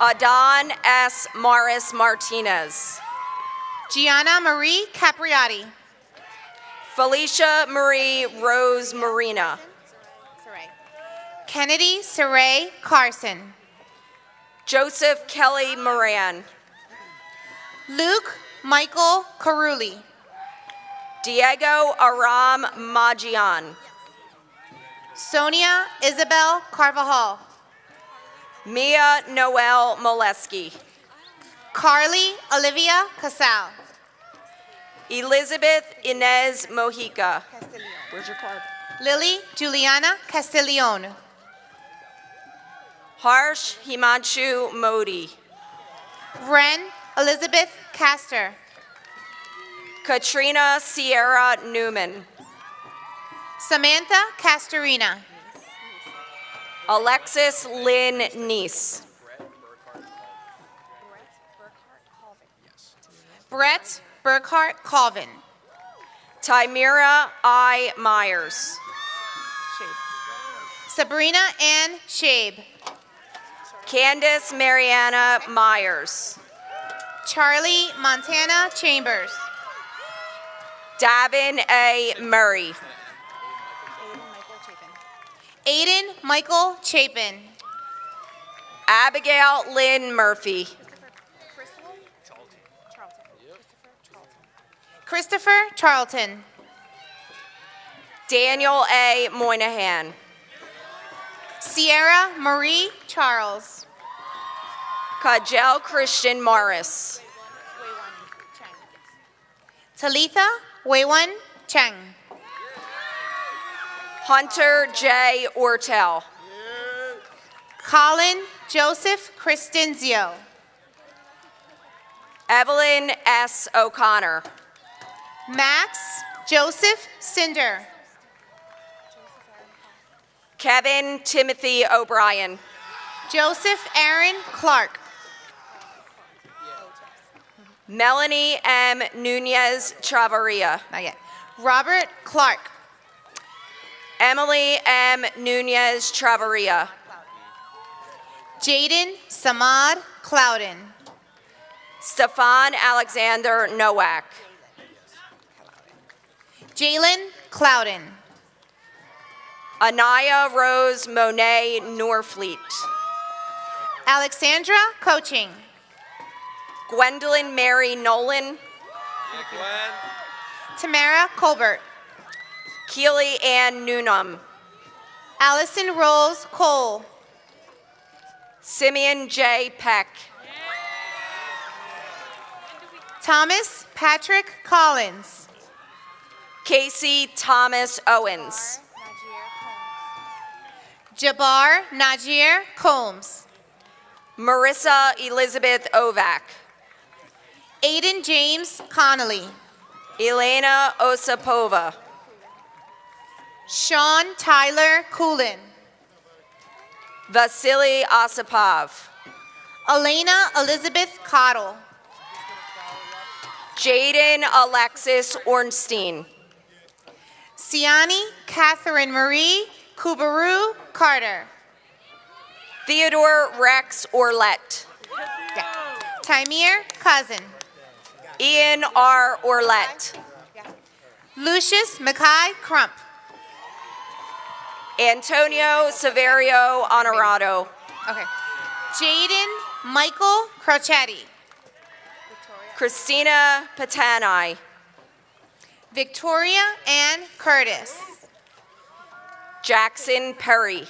Speaker 12: Adon S. Morris Martinez.
Speaker 11: Gianna Marie Capriati.
Speaker 12: Felicia Marie Rose Marina.
Speaker 11: Kennedy Saray Carson.
Speaker 12: Joseph Kelly Moran.
Speaker 11: Luke Michael Caruli.
Speaker 12: Diego Aram Magian.
Speaker 11: Sonia Isabel Carvajal.
Speaker 12: Mia Noel Molesky.
Speaker 11: Carly Olivia Casal.
Speaker 12: Elizabeth Inez Mojica. Where's your card?
Speaker 11: Lily Juliana Castiglione.
Speaker 12: Harsh Himanshu Modi.
Speaker 11: Ren Elizabeth Castor.
Speaker 12: Katrina Sierra Newman.
Speaker 11: Samantha Castorina.
Speaker 12: Alexis Lynn Neese.
Speaker 11: Brett Burkhart Colvin.
Speaker 12: Timira I. Myers.
Speaker 11: Sabrina Ann Shabe.
Speaker 12: Candace Mariana Myers.
Speaker 11: Charlie Montana Chambers.
Speaker 12: Davin A. Murray.
Speaker 11: Aiden Michael Chapin.
Speaker 12: Abigail Lynn Murphy.
Speaker 11: Christopher Charlton.
Speaker 12: Daniel A. Moynihan.
Speaker 11: Sierra Marie Charles.
Speaker 12: Kajel Christian Morris.
Speaker 11: Talitha Weiwan Cheng.
Speaker 12: Hunter J. Ortel.
Speaker 11: Colin Joseph Christenzio.
Speaker 12: Evelyn S. O'Connor.
Speaker 11: Max Joseph Cinder.
Speaker 12: Kevin Timothy O'Brien.
Speaker 11: Joseph Aaron Clark.
Speaker 12: Melanie M. Nunez Chavarria.
Speaker 11: Not yet. Robert Clark.
Speaker 12: Emily M. Nunez Chavarria.
Speaker 11: Jaden Samad Clouden.
Speaker 12: Stefan Alexander Nowak.
Speaker 11: Jalen Clouden.
Speaker 12: Anaya Rose Monet Norfleet.
Speaker 11: Alexandra Coaching.
Speaker 12: Gwendolyn Mary Nolan.
Speaker 11: Tamara Colbert.
Speaker 12: Keely Ann Newnham.
Speaker 11: Allison Rose Cole.
Speaker 12: Simeon J. Peck.
Speaker 11: Thomas Patrick Collins.
Speaker 12: Casey Thomas Owens.
Speaker 11: Jabbar Najir Combs.
Speaker 12: Marissa Elizabeth Ovak.
Speaker 11: Aiden James Connolly.
Speaker 12: Elena Osipova.
Speaker 11: Sean Tyler Coolin.
Speaker 12: Vasily Osipov.
Speaker 11: Elena Elizabeth Cottle.
Speaker 12: Jaden Alexis Ornstein.
Speaker 11: Siani Catherine Marie Kubaru Carter.
Speaker 12: Theodore Rex Orlett.
Speaker 11: Timir Cousin.
Speaker 12: Ian R. Orlett.
Speaker 11: Lucius Mackay Crump.
Speaker 12: Antonio Severio Honorado.
Speaker 11: Okay. Jaden Michael Crocetti.
Speaker 12: Christina Patani.
Speaker 11: Victoria Ann Curtis.
Speaker 12: Jackson Perry.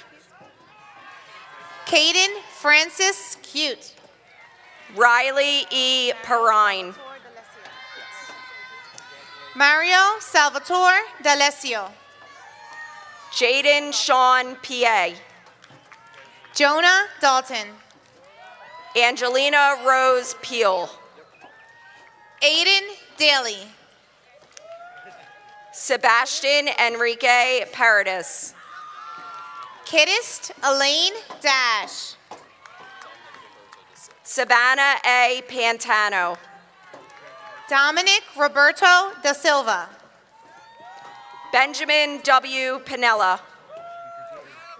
Speaker 11: Caden Francis Cute.
Speaker 12: Riley E. Perrine.
Speaker 11: Mario Salvatore D'Alessio.
Speaker 12: Jaden Sean P.A.
Speaker 11: Jonah Dalton.
Speaker 12: Angelina Rose Peel.
Speaker 11: Aiden Daly.
Speaker 12: Sebastian Enrique Paradis.
Speaker 11: Kiddist Elaine Dash.
Speaker 12: Savannah A. Pantano.
Speaker 11: Dominic Roberto da Silva.
Speaker 12: Benjamin W. Pinella.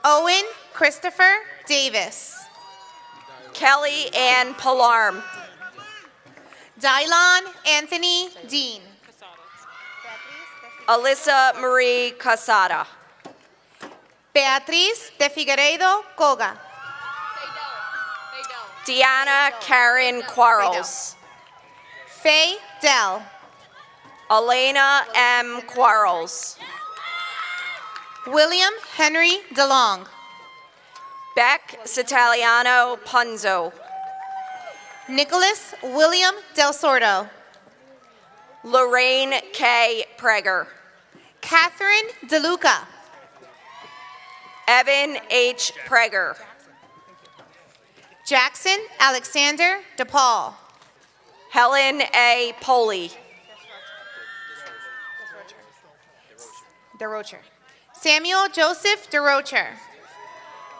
Speaker 11: Owen Christopher Davis.
Speaker 12: Kelly Ann Palarm.
Speaker 11: Dylon Anthony Dean.
Speaker 12: Alyssa Marie Casada.
Speaker 11: Beatriz de Figueiredo Koga.
Speaker 12: Deanna Karen Quarles.
Speaker 11: Faye Dell.
Speaker 12: Elena M. Quarles.
Speaker 11: William Henry DeLong.
Speaker 12: Beck Sitaliano Punzo.
Speaker 11: Nicholas William Del Sordo.
Speaker 12: Lorraine K. Prager.
Speaker 11: Catherine DeLuca.
Speaker 12: Evan H. Prager.
Speaker 11: Jackson Alexander DePaul.
Speaker 12: Helen A. Poley.
Speaker 11: DeRocher. Samuel Joseph DeRocher.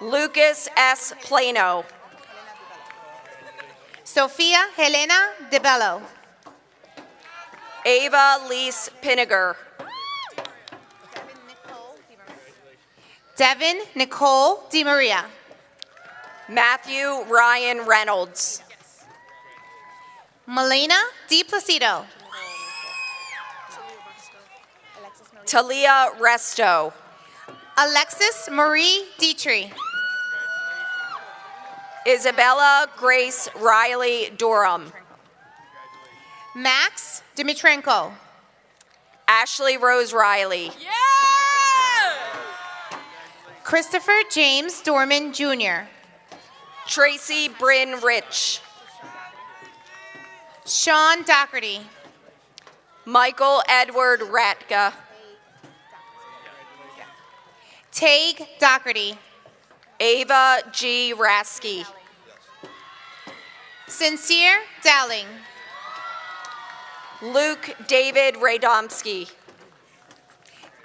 Speaker 12: Lucas S. Plano.
Speaker 11: Sophia Helena DeBello.
Speaker 12: Ava Lise Pinniger.
Speaker 11: Devin Nicole DeMaria.
Speaker 12: Matthew Ryan Reynolds.
Speaker 11: Melena DePlacido.
Speaker 12: Talia Resto.
Speaker 11: Alexis Marie Dietrich.
Speaker 12: Isabella Grace Riley Durham.
Speaker 11: Max Dimitrenko.
Speaker 12: Ashley Rose Riley.
Speaker 11: Christopher James Dorman Jr.
Speaker 12: Tracy Bryn Rich.
Speaker 11: Sean Doherty.
Speaker 12: Michael Edward Ratka.
Speaker 11: Tague Doherty.
Speaker 12: Ava G. Rasky.
Speaker 11: Sincere Dowling.
Speaker 12: Luke David Radomski.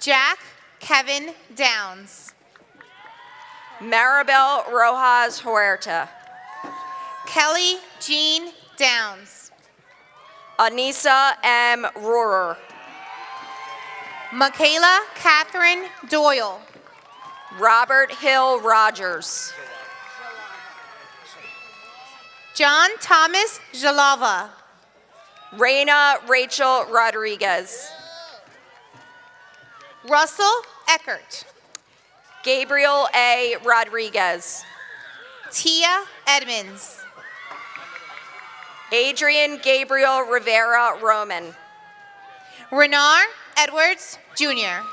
Speaker 11: Jack Kevin Downs.
Speaker 12: Maribel Rojas Huerta.
Speaker 11: Kelly Jean Downs.
Speaker 12: Anissa M. Rohrer.
Speaker 11: Michaela Catherine Doyle.
Speaker 12: Robert Hill Rogers.
Speaker 11: John Thomas Jalava.
Speaker 12: Reina Rachel Rodriguez.
Speaker 11: Russell Eckert.
Speaker 12: Gabriel A. Rodriguez.
Speaker 11: Tia Edmonds.
Speaker 12: Adrian Gabriel Rivera Roman.
Speaker 11: Renard Edwards Jr.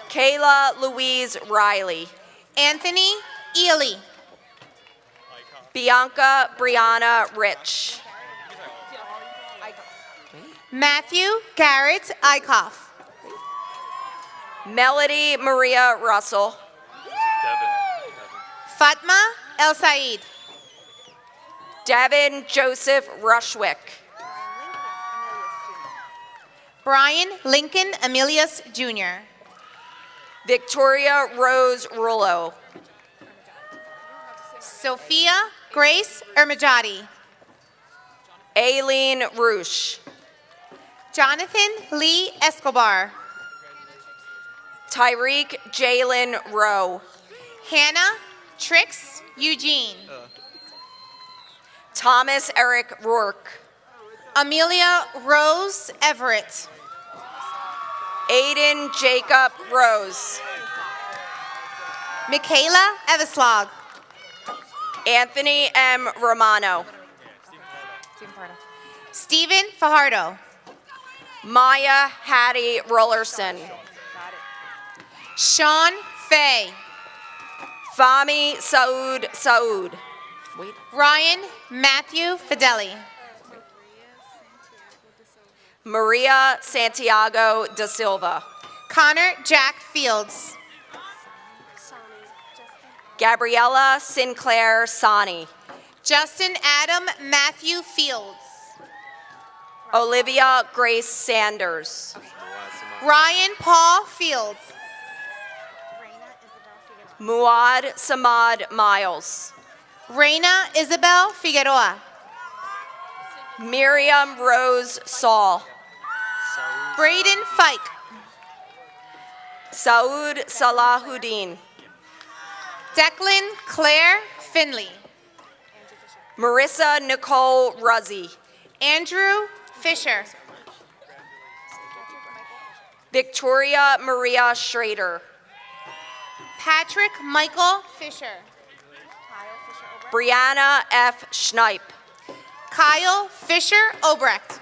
Speaker 12: Kayla Louise Riley.
Speaker 11: Anthony Ely.
Speaker 12: Bianca Brianna Rich.
Speaker 11: Matthew Garrett Eichhoff.
Speaker 12: Melody Maria Russell.
Speaker 11: Fatma El Said.
Speaker 12: Devin Joseph Rushwick.
Speaker 11: Brian Lincoln Emilius Jr.
Speaker 12: Victoria Rose Rullo.
Speaker 11: Sophia Grace Ermajati.
Speaker 12: Aileen Roosh.
Speaker 11: Jonathan Lee Escobar.
Speaker 12: Tyreek Jalen Rowe.
Speaker 11: Hannah Trix Eugene.
Speaker 12: Thomas Eric Rourke.
Speaker 11: Amelia Rose Everett.
Speaker 12: Aiden Jacob Rose.
Speaker 11: Michaela Eveslog.
Speaker 12: Anthony M. Romano.
Speaker 11: Stephen Fajardo.
Speaker 12: Maya Hattie Rollerson.
Speaker 11: Sean Fay.
Speaker 12: Fahmi Saud.
Speaker 11: Ryan Matthew Fideli.
Speaker 12: Maria Santiago da Silva.
Speaker 11: Connor Jack Fields.
Speaker 12: Gabriella Sinclair Sani.
Speaker 11: Justin Adam Matthew Fields.
Speaker 12: Olivia Grace Sanders.
Speaker 11: Ryan Paul Fields.
Speaker 12: Muad Samad Miles.
Speaker 11: Reina Isabel Figueroa.
Speaker 12: Miriam Rose Saul.
Speaker 11: Braden Fike.
Speaker 12: Saud Salahuddin.
Speaker 11: Declan Claire Finley.
Speaker 12: Marissa Nicole Ruzzi.
Speaker 11: Andrew Fisher.
Speaker 12: Victoria Maria Schrader.
Speaker 11: Patrick Michael Fisher.
Speaker 12: Brianna F. Schneip.
Speaker 11: Kyle Fisher Obrecht.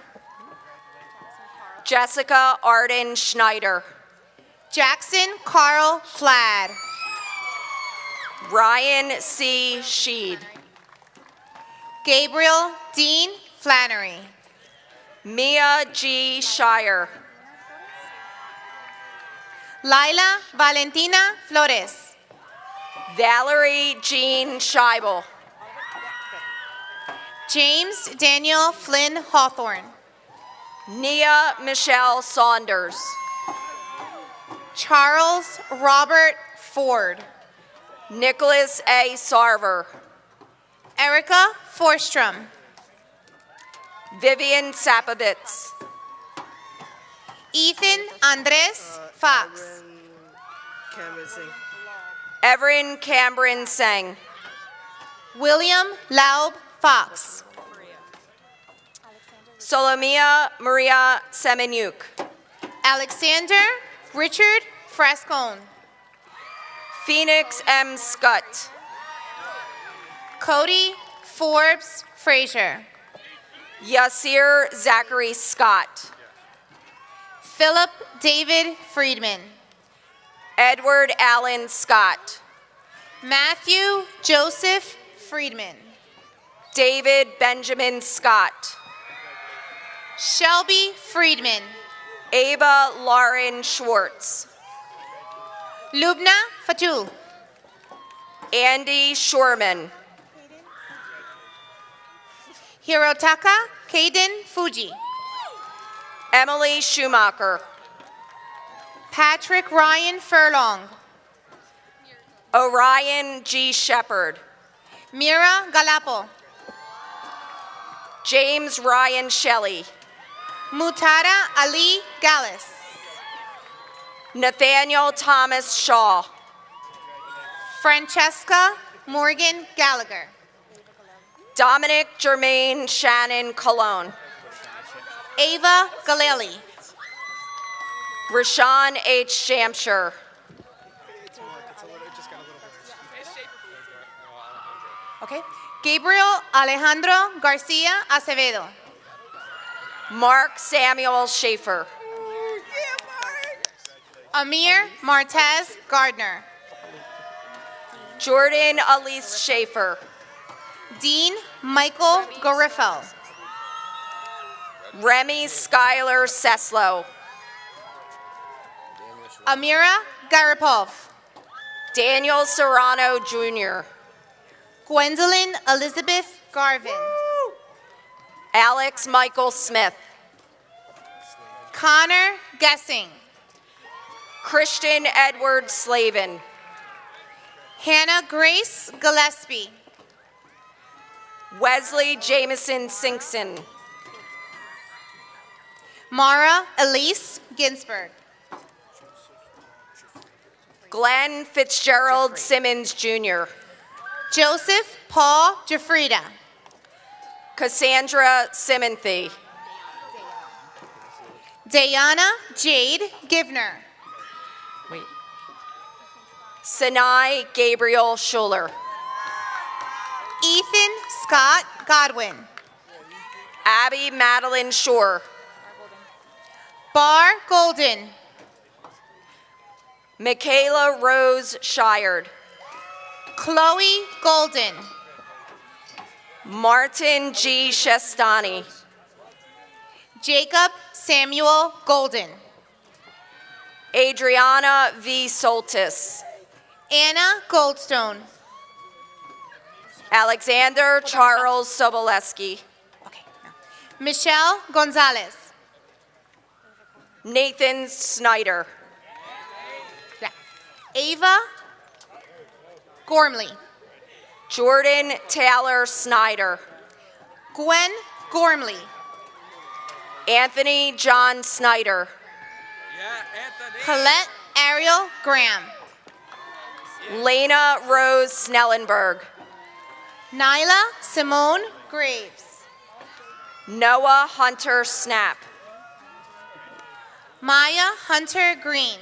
Speaker 12: Jessica Arden Schneider.
Speaker 11: Jackson Carl Flad.
Speaker 12: Ryan C. Sheed.
Speaker 11: Gabriel Dean Flannery.
Speaker 12: Mia G. Shire.
Speaker 11: Laila Valentina Flores.
Speaker 12: Valerie Jean Scheibel.
Speaker 11: James Daniel Flynn Hawthorne.
Speaker 12: Nia Michelle Saunders.
Speaker 11: Charles Robert Ford.
Speaker 12: Nicholas A. Sarver.
Speaker 11: Erica Forstrom.
Speaker 12: Vivian Sapovitz.
Speaker 11: Ethan Andres Fox.
Speaker 12: Erin Cameron Seng.
Speaker 11: William Laub Fox.
Speaker 12: Solomia Maria Semenyuk.
Speaker 11: Alexander Richard Frascone.
Speaker 12: Phoenix M. Scott.
Speaker 11: Cody Forbes Frazier.
Speaker 12: Yasir Zachary Scott.
Speaker 11: Philip David Friedman.
Speaker 12: Edward Allen Scott.
Speaker 11: Matthew Joseph Friedman.
Speaker 12: David Benjamin Scott.
Speaker 11: Shelby Friedman.
Speaker 12: Ava Lauren Schwartz.
Speaker 11: Lubna Fatul.
Speaker 12: Andy Shorman.
Speaker 11: Hirotaka Kaden Fuji.
Speaker 12: Emily Schumacher.
Speaker 11: Patrick Ryan Furlong.
Speaker 12: Orion G. Shepard.
Speaker 11: Mira Galapo.
Speaker 12: James Ryan Shelley.
Speaker 11: Mutara Ali Gallus.
Speaker 12: Nathaniel Thomas Shaw.
Speaker 11: Francesca Morgan Gallagher.
Speaker 12: Dominic Jermaine Shannon Cologne.
Speaker 11: Ava Galeli.
Speaker 12: Rashawn H. Shamshire.
Speaker 11: Okay. Gabriel Alejandro Garcia Acevedo.
Speaker 12: Mark Samuel Schaefer.
Speaker 11: Amir Martez Gardner.
Speaker 12: Jordan Elise Schaefer.
Speaker 11: Dean Michael Goriffel.
Speaker 12: Remy Schuyler Seslow.
Speaker 11: Amira Garipov.
Speaker 12: Daniel Serrano Jr.
Speaker 11: Gwendolyn Elizabeth Garvin.
Speaker 12: Alex Michael Smith.
Speaker 11: Connor Gessing.
Speaker 12: Christian Edward Slavin.
Speaker 11: Hannah Grace Gillespie.
Speaker 12: Wesley Jameson Sinkson.
Speaker 11: Mara Elise Ginsberg.
Speaker 12: Glenn Fitzgerald Simmons Jr.
Speaker 11: Joseph Paul Jafrida.
Speaker 12: Cassandra Simanthy.
Speaker 11: Diana Jade Givner.
Speaker 12: Sinai Gabriel Schuler.
Speaker 11: Ethan Scott Godwin.
Speaker 12: Abby Madeline Shore.
Speaker 11: Bar Golden.
Speaker 12: Michaela Rose Shired.
Speaker 11: Chloe Golden.
Speaker 12: Martin G. Shestani.
Speaker 11: Jacob Samuel Golden.
Speaker 12: Adriana V. Soltis.
Speaker 11: Anna Goldstone.
Speaker 12: Alexander Charles Soboleski.
Speaker 11: Michelle Gonzalez.
Speaker 12: Nathan Snyder.
Speaker 11: Ava Gormley.
Speaker 12: Jordan Taylor Snyder.
Speaker 11: Gwen Gormley.
Speaker 12: Anthony John Snyder.
Speaker 11: Colette Ariel Graham.
Speaker 12: Lena Rose Snellenberg.
Speaker 11: Nyla Simone Graves.
Speaker 12: Noah Hunter Snap.
Speaker 11: Maya Hunter Green.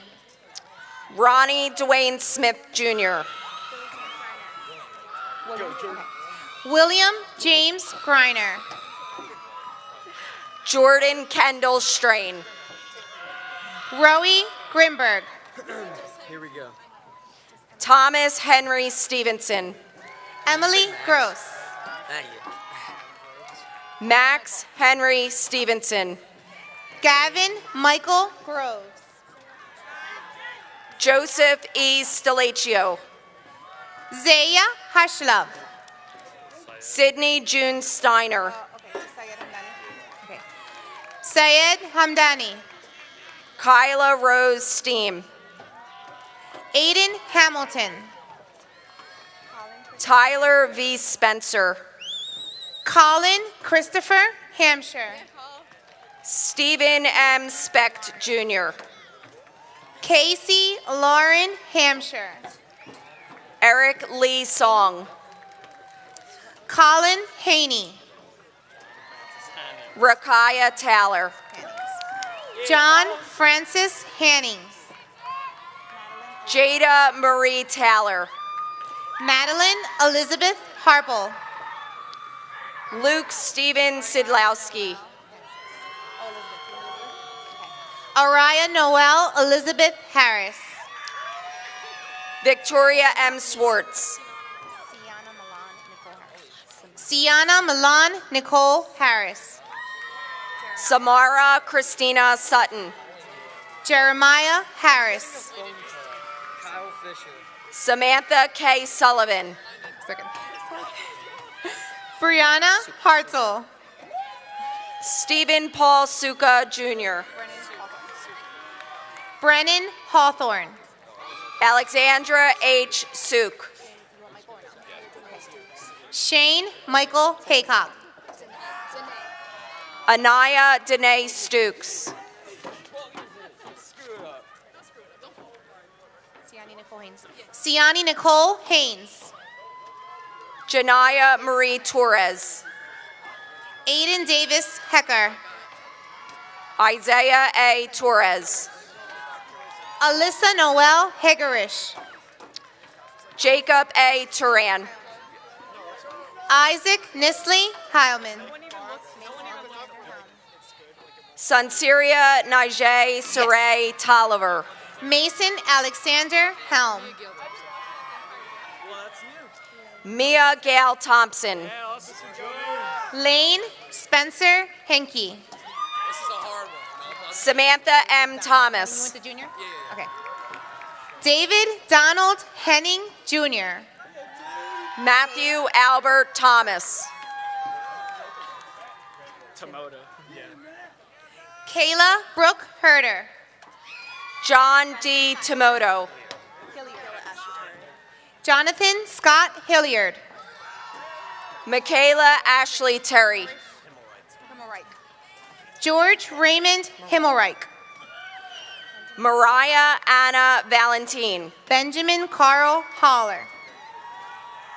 Speaker 12: Ronnie Dwayne Smith Jr.
Speaker 11: William James Griner.
Speaker 12: Jordan Kendall Strain.
Speaker 11: Rowie Grimberg.
Speaker 13: Here we go.
Speaker 12: Thomas Henry Stevenson.
Speaker 11: Emily Gross.
Speaker 13: Thank you.
Speaker 12: Max Henry Stevenson.
Speaker 11: Gavin Michael Groves.
Speaker 12: Joseph E. Stelaccio.
Speaker 11: Zaya Hashlov.
Speaker 12: Sydney June Steiner.
Speaker 11: Syed Hamdani.
Speaker 12: Kyla Rose Steam.
Speaker 11: Aiden Hamilton.
Speaker 12: Tyler V. Spencer.
Speaker 11: Colin Christopher Hampshire.
Speaker 12: Stephen M. Specht Jr.
Speaker 11: Casey Lauren Hampshire.
Speaker 12: Eric Lee Song.
Speaker 11: Colin Haney.
Speaker 12: Rakaya Taylor.
Speaker 11: John Francis Hannings.
Speaker 12: Jada Marie Taylor.
Speaker 11: Madeline Elizabeth Harple.
Speaker 12: Luke Steven Sidlowski.
Speaker 11: Araya Noel Elizabeth Harris.
Speaker 12: Victoria M. Swartz.
Speaker 11: Sienna Milan Nicole Harris.
Speaker 12: Samara Christina Sutton.
Speaker 11: Jeremiah Harris.
Speaker 13: Kyle Fisher.
Speaker 12: Samantha K. Sullivan.
Speaker 11: Brianna Hartzell.
Speaker 12: Stephen Paul Suka Jr.
Speaker 11: Brennan Hawthorne.
Speaker 12: Alexandra H. Suk.
Speaker 11: Shane Michael Haycock.
Speaker 12: Anaya Danae Stukes.
Speaker 11: Siani Nicole Haynes.
Speaker 12: Janaya Marie Torres.
Speaker 11: Aiden Davis Hecker.
Speaker 12: Isaiah A. Torres.
Speaker 11: Alyssa Noel Hegerish.
Speaker 12: Jacob A. Turan.
Speaker 11: Isaac Nisley Heilman.
Speaker 12: Sanseria Najee Saray Tolliver.
Speaker 11: Mason Alexander Helm.
Speaker 12: Mia Gail Thompson.
Speaker 11: Lane Spencer Henke.
Speaker 12: Samantha M. Thomas.
Speaker 11: The junior? Okay. David Donald Henning Jr.
Speaker 12: Matthew Albert Thomas.
Speaker 13: Tomoda. Yeah.
Speaker 11: Kayla Brooke Herder.
Speaker 12: John D. Tomoto.
Speaker 11: Jonathan Scott Hilliard.
Speaker 12: Michaela Ashley Terry.
Speaker 11: George Raymond Himmelreich.
Speaker 12: Mariah Anna Valentine.
Speaker 11: Benjamin Carl Holler.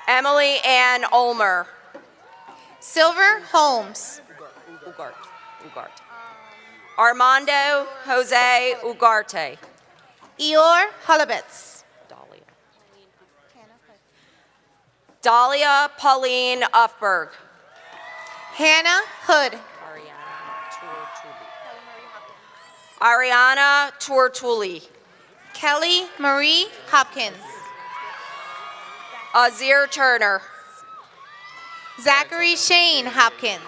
Speaker 12: Emily Ann Ulmer.
Speaker 11: Silver Holmes.
Speaker 12: Ugarte. Armando Jose Ugarte.
Speaker 11: Eeyore Holubitz.
Speaker 12: Dahlia Pauline Uffberg.
Speaker 11: Hannah Hood.
Speaker 12: Ariana Tortuli.
Speaker 11: Kelly Marie Hopkins.
Speaker 12: Azir Turner.
Speaker 11: Zachary Shane Hopkins.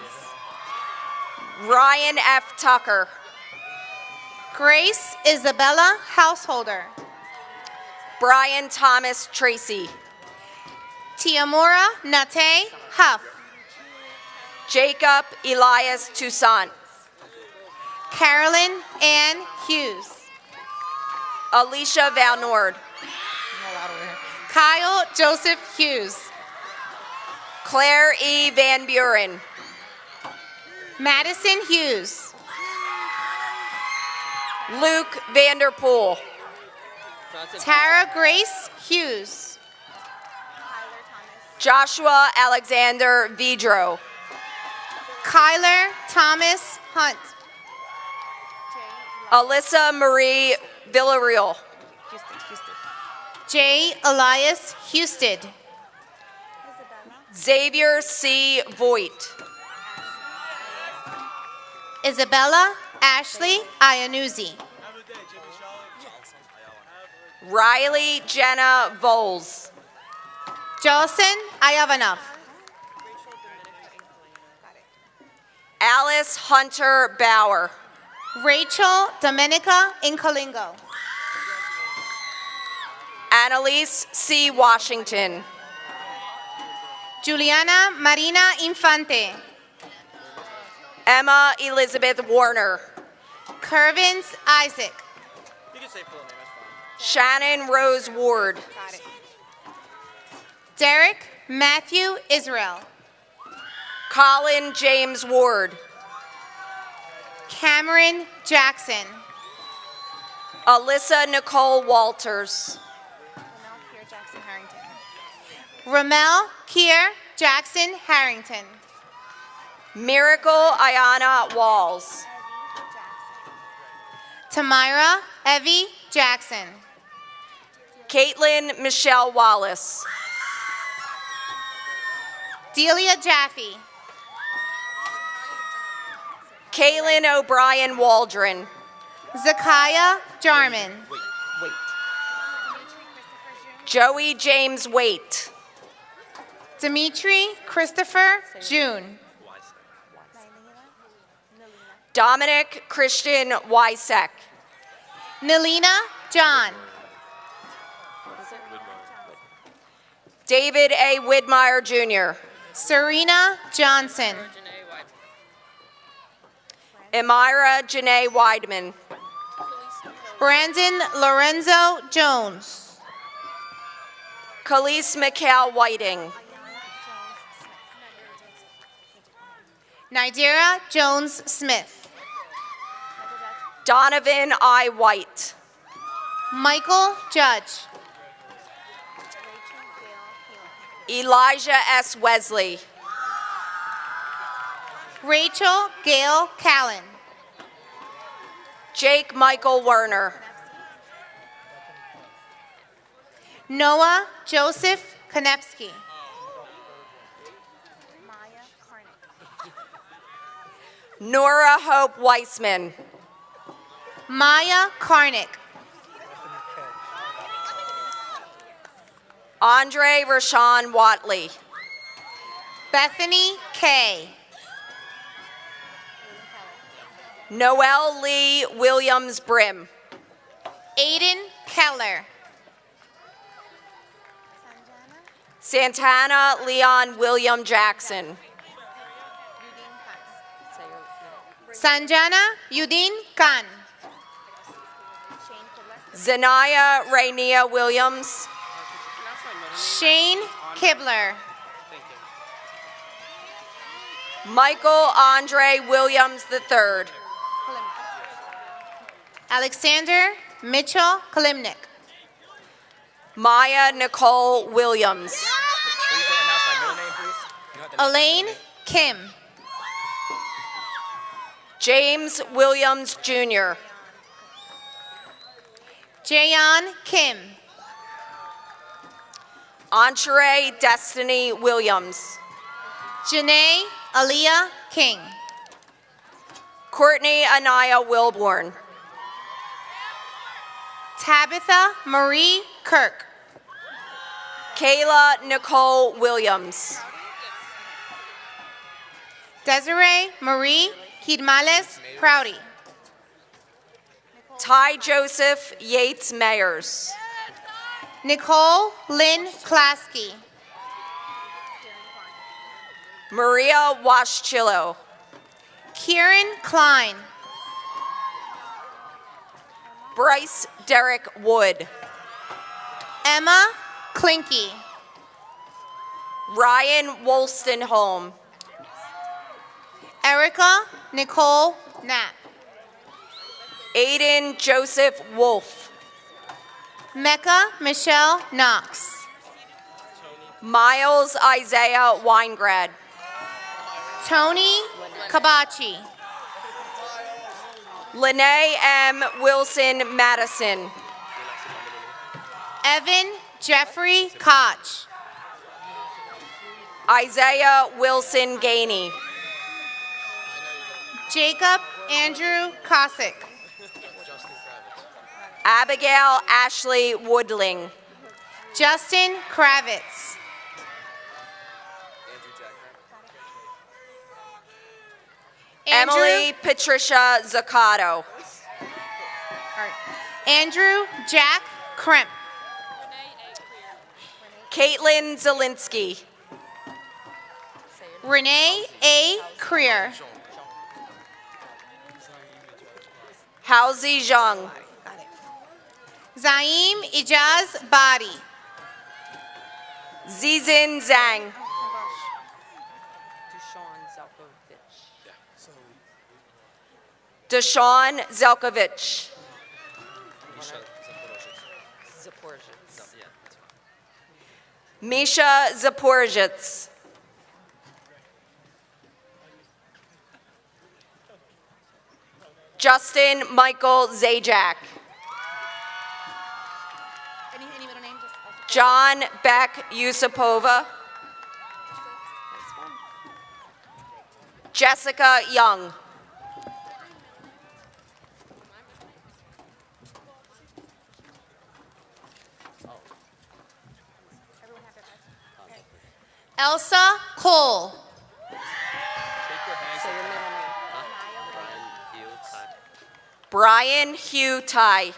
Speaker 12: Ryan F. Tucker.
Speaker 11: Grace Isabella Householder.
Speaker 12: Brian Thomas Tracy.
Speaker 11: Tiamora Nate Huff.
Speaker 12: Jacob Elias Toussaint.
Speaker 11: Carolyn Ann Hughes.
Speaker 12: Alicia Valnord.
Speaker 11: Kyle Joseph Hughes.
Speaker 12: Claire E. Van Buren.
Speaker 11: Madison Hughes.
Speaker 12: Luke Vanderpool.
Speaker 11: Tara Grace Hughes.
Speaker 12: Joshua Alexander Vidro.
Speaker 11: Kyler Thomas Hunt.
Speaker 12: Alyssa Marie Villarreal.
Speaker 11: J. Elias Husted.
Speaker 12: Xavier C. Voigt.
Speaker 11: Isabella Ashley Iannuzzi.
Speaker 12: Riley Jenna Voles.
Speaker 11: Jolson Ayavanov.
Speaker 12: Alice Hunter Bauer.
Speaker 11: Rachel Domenica Incolingo.
Speaker 12: Annalise C. Washington.
Speaker 11: Juliana Marina Infante.
Speaker 12: Emma Elizabeth Warner.
Speaker 11: Curvins Isaac.
Speaker 13: You can say full name, that's fine.
Speaker 12: Shannon Rose Ward.
Speaker 11: Derek Matthew Israel.
Speaker 12: Colin James Ward.
Speaker 11: Cameron Jackson.
Speaker 12: Alyssa Nicole Walters.
Speaker 11: Ramel Kier Jackson Harrington.
Speaker 12: Miracle Ayana Walls.
Speaker 11: Tamira Evie Jackson.
Speaker 12: Caitlin Michelle Wallace.
Speaker 11: Delia Jaffe.
Speaker 12: Kaylin O'Brien Waldron.
Speaker 11: Zakiah Jarman.
Speaker 12: Joey James Waite.
Speaker 11: Dimitri Christopher June.
Speaker 12: Dominic Christian Wysek.
Speaker 11: Nelina John.
Speaker 12: David A. Widmeyer Jr.
Speaker 11: Serena Johnson.
Speaker 12: Amira Janae Weidman.
Speaker 11: Brandon Lorenzo Jones.
Speaker 12: Khalees Mikhail Whiting.
Speaker 11: Nidera Jones Smith.
Speaker 12: Donovan I. White.
Speaker 11: Michael Judge.
Speaker 12: Elijah S. Wesley.
Speaker 11: Rachel Gail Callan.
Speaker 12: Jake Michael Werner.
Speaker 11: Noah Joseph Konevsky.
Speaker 12: Nora Hope Weissman.
Speaker 11: Maya Karnick.
Speaker 12: Andre Rashawn Watley.
Speaker 11: Bethany Kay.
Speaker 12: Noel Lee Williams Brim.
Speaker 11: Aiden Keller.
Speaker 12: Santana Leon William Jackson.
Speaker 11: Sanjana Udin Khan.
Speaker 12: Zanaya Rainiya Williams.
Speaker 11: Shane Kibler.
Speaker 12: Michael Andre Williams III.
Speaker 11: Alexander Mitchell Kalimnik.
Speaker 12: Maya Nicole Williams.
Speaker 13: Please don't announce my middle name, please. You don't have to
Speaker 11: Elaine Kim.
Speaker 12: James Williams Jr.
Speaker 11: Jayon Kim.
Speaker 12: Entree Destiny Williams.
Speaker 11: Janae Aaliyah King.
Speaker 12: Courtney Anaya Wilborn.
Speaker 11: Tabitha Marie Kirk.
Speaker 12: Kayla Nicole Williams.
Speaker 11: Desiree Marie Kidmales Prouty.
Speaker 12: Ty Joseph Yates Mayers.
Speaker 11: Nicole Lynn Klasky.
Speaker 12: Maria Waschillo.
Speaker 11: Kieran Klein.
Speaker 12: Bryce Derek Wood.
Speaker 11: Emma Klinky.
Speaker 12: Ryan Wolstenholm.
Speaker 11: Erica Nicole Knapp.
Speaker 12: Aiden Joseph Wolf.
Speaker 11: Mecca Michelle Knox.
Speaker 12: Miles Isaiah Weingrad.
Speaker 11: Tony Kabachi.
Speaker 12: Lene M. Wilson Madison.
Speaker 11: Evan Jeffrey Koch.
Speaker 12: Isaiah Wilson Gainey.
Speaker 11: Jacob Andrew Cossack.
Speaker 12: Abigail Ashley Woodling.
Speaker 11: Justin Kravitz.
Speaker 12: Emily Patricia Zaccato.
Speaker 11: Andrew Jack Kremp.
Speaker 12: Caitlin Zielinski.
Speaker 11: Renee A. Creer.
Speaker 12: Haozi Zhang.
Speaker 11: Zaim Ijaz Badi.
Speaker 12: Zizin Zhang. Deshaun Zelkovich. Misha Zaporizhits. Justin Michael Zajac.
Speaker 3: Any middle name?
Speaker 12: John Beck Yusupova. Jessica Young.
Speaker 11: Elsa Cole.
Speaker 12: Brian Hugh Ty.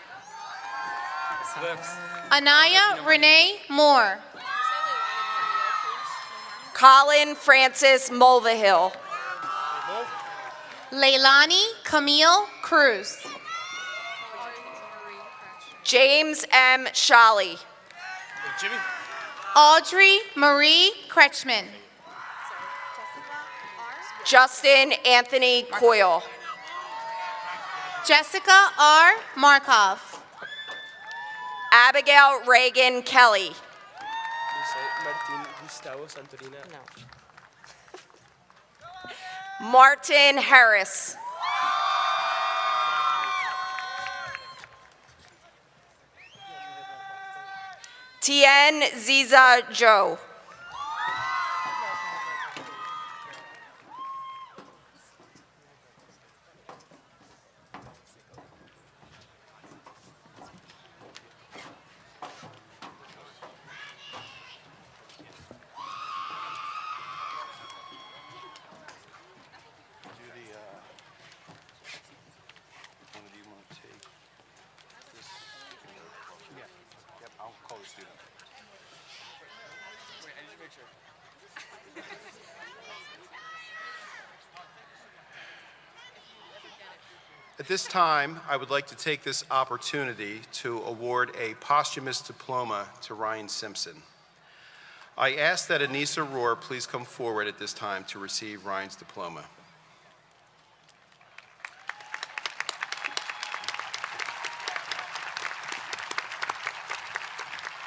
Speaker 11: Anaya Renee Moore.
Speaker 12: Colin Francis Mulvihill.
Speaker 11: Leilani Camille Cruz.
Speaker 12: James M. Shally.
Speaker 13: Jimmy?
Speaker 11: Audrey Marie Kretschmann.
Speaker 12: Justin Anthony Coyle.
Speaker 11: Jessica R. Markov.
Speaker 12: Abigail Reagan Kelly.
Speaker 13: Martin Gustavo Santorina.
Speaker 12: Martin Harris. Tien Ziza Joe.
Speaker 1: At this time, I would like to take this opportunity to award a posthumous diploma to Ryan Simpson. I ask that Anissa Rohr please come forward at this time to receive Ryan's diploma.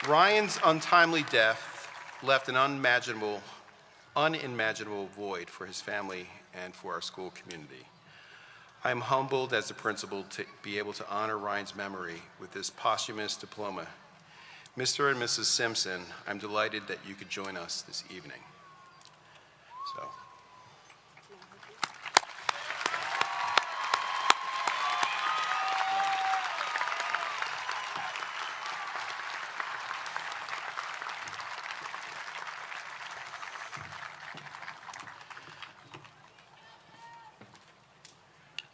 Speaker 1: Ryan's untimely death left an unimaginable void for his family and for our school community. I am humbled as the principal to be able to honor Ryan's memory with this posthumous diploma. Mr. and Mrs. Simpson, I'm delighted that you could join us this evening. So.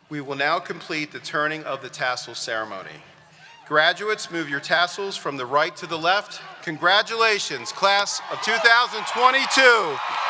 Speaker 1: We will now complete the turning of the tassel ceremony. Graduates, move your tassels from the right to the left. Congratulations, class of 2022.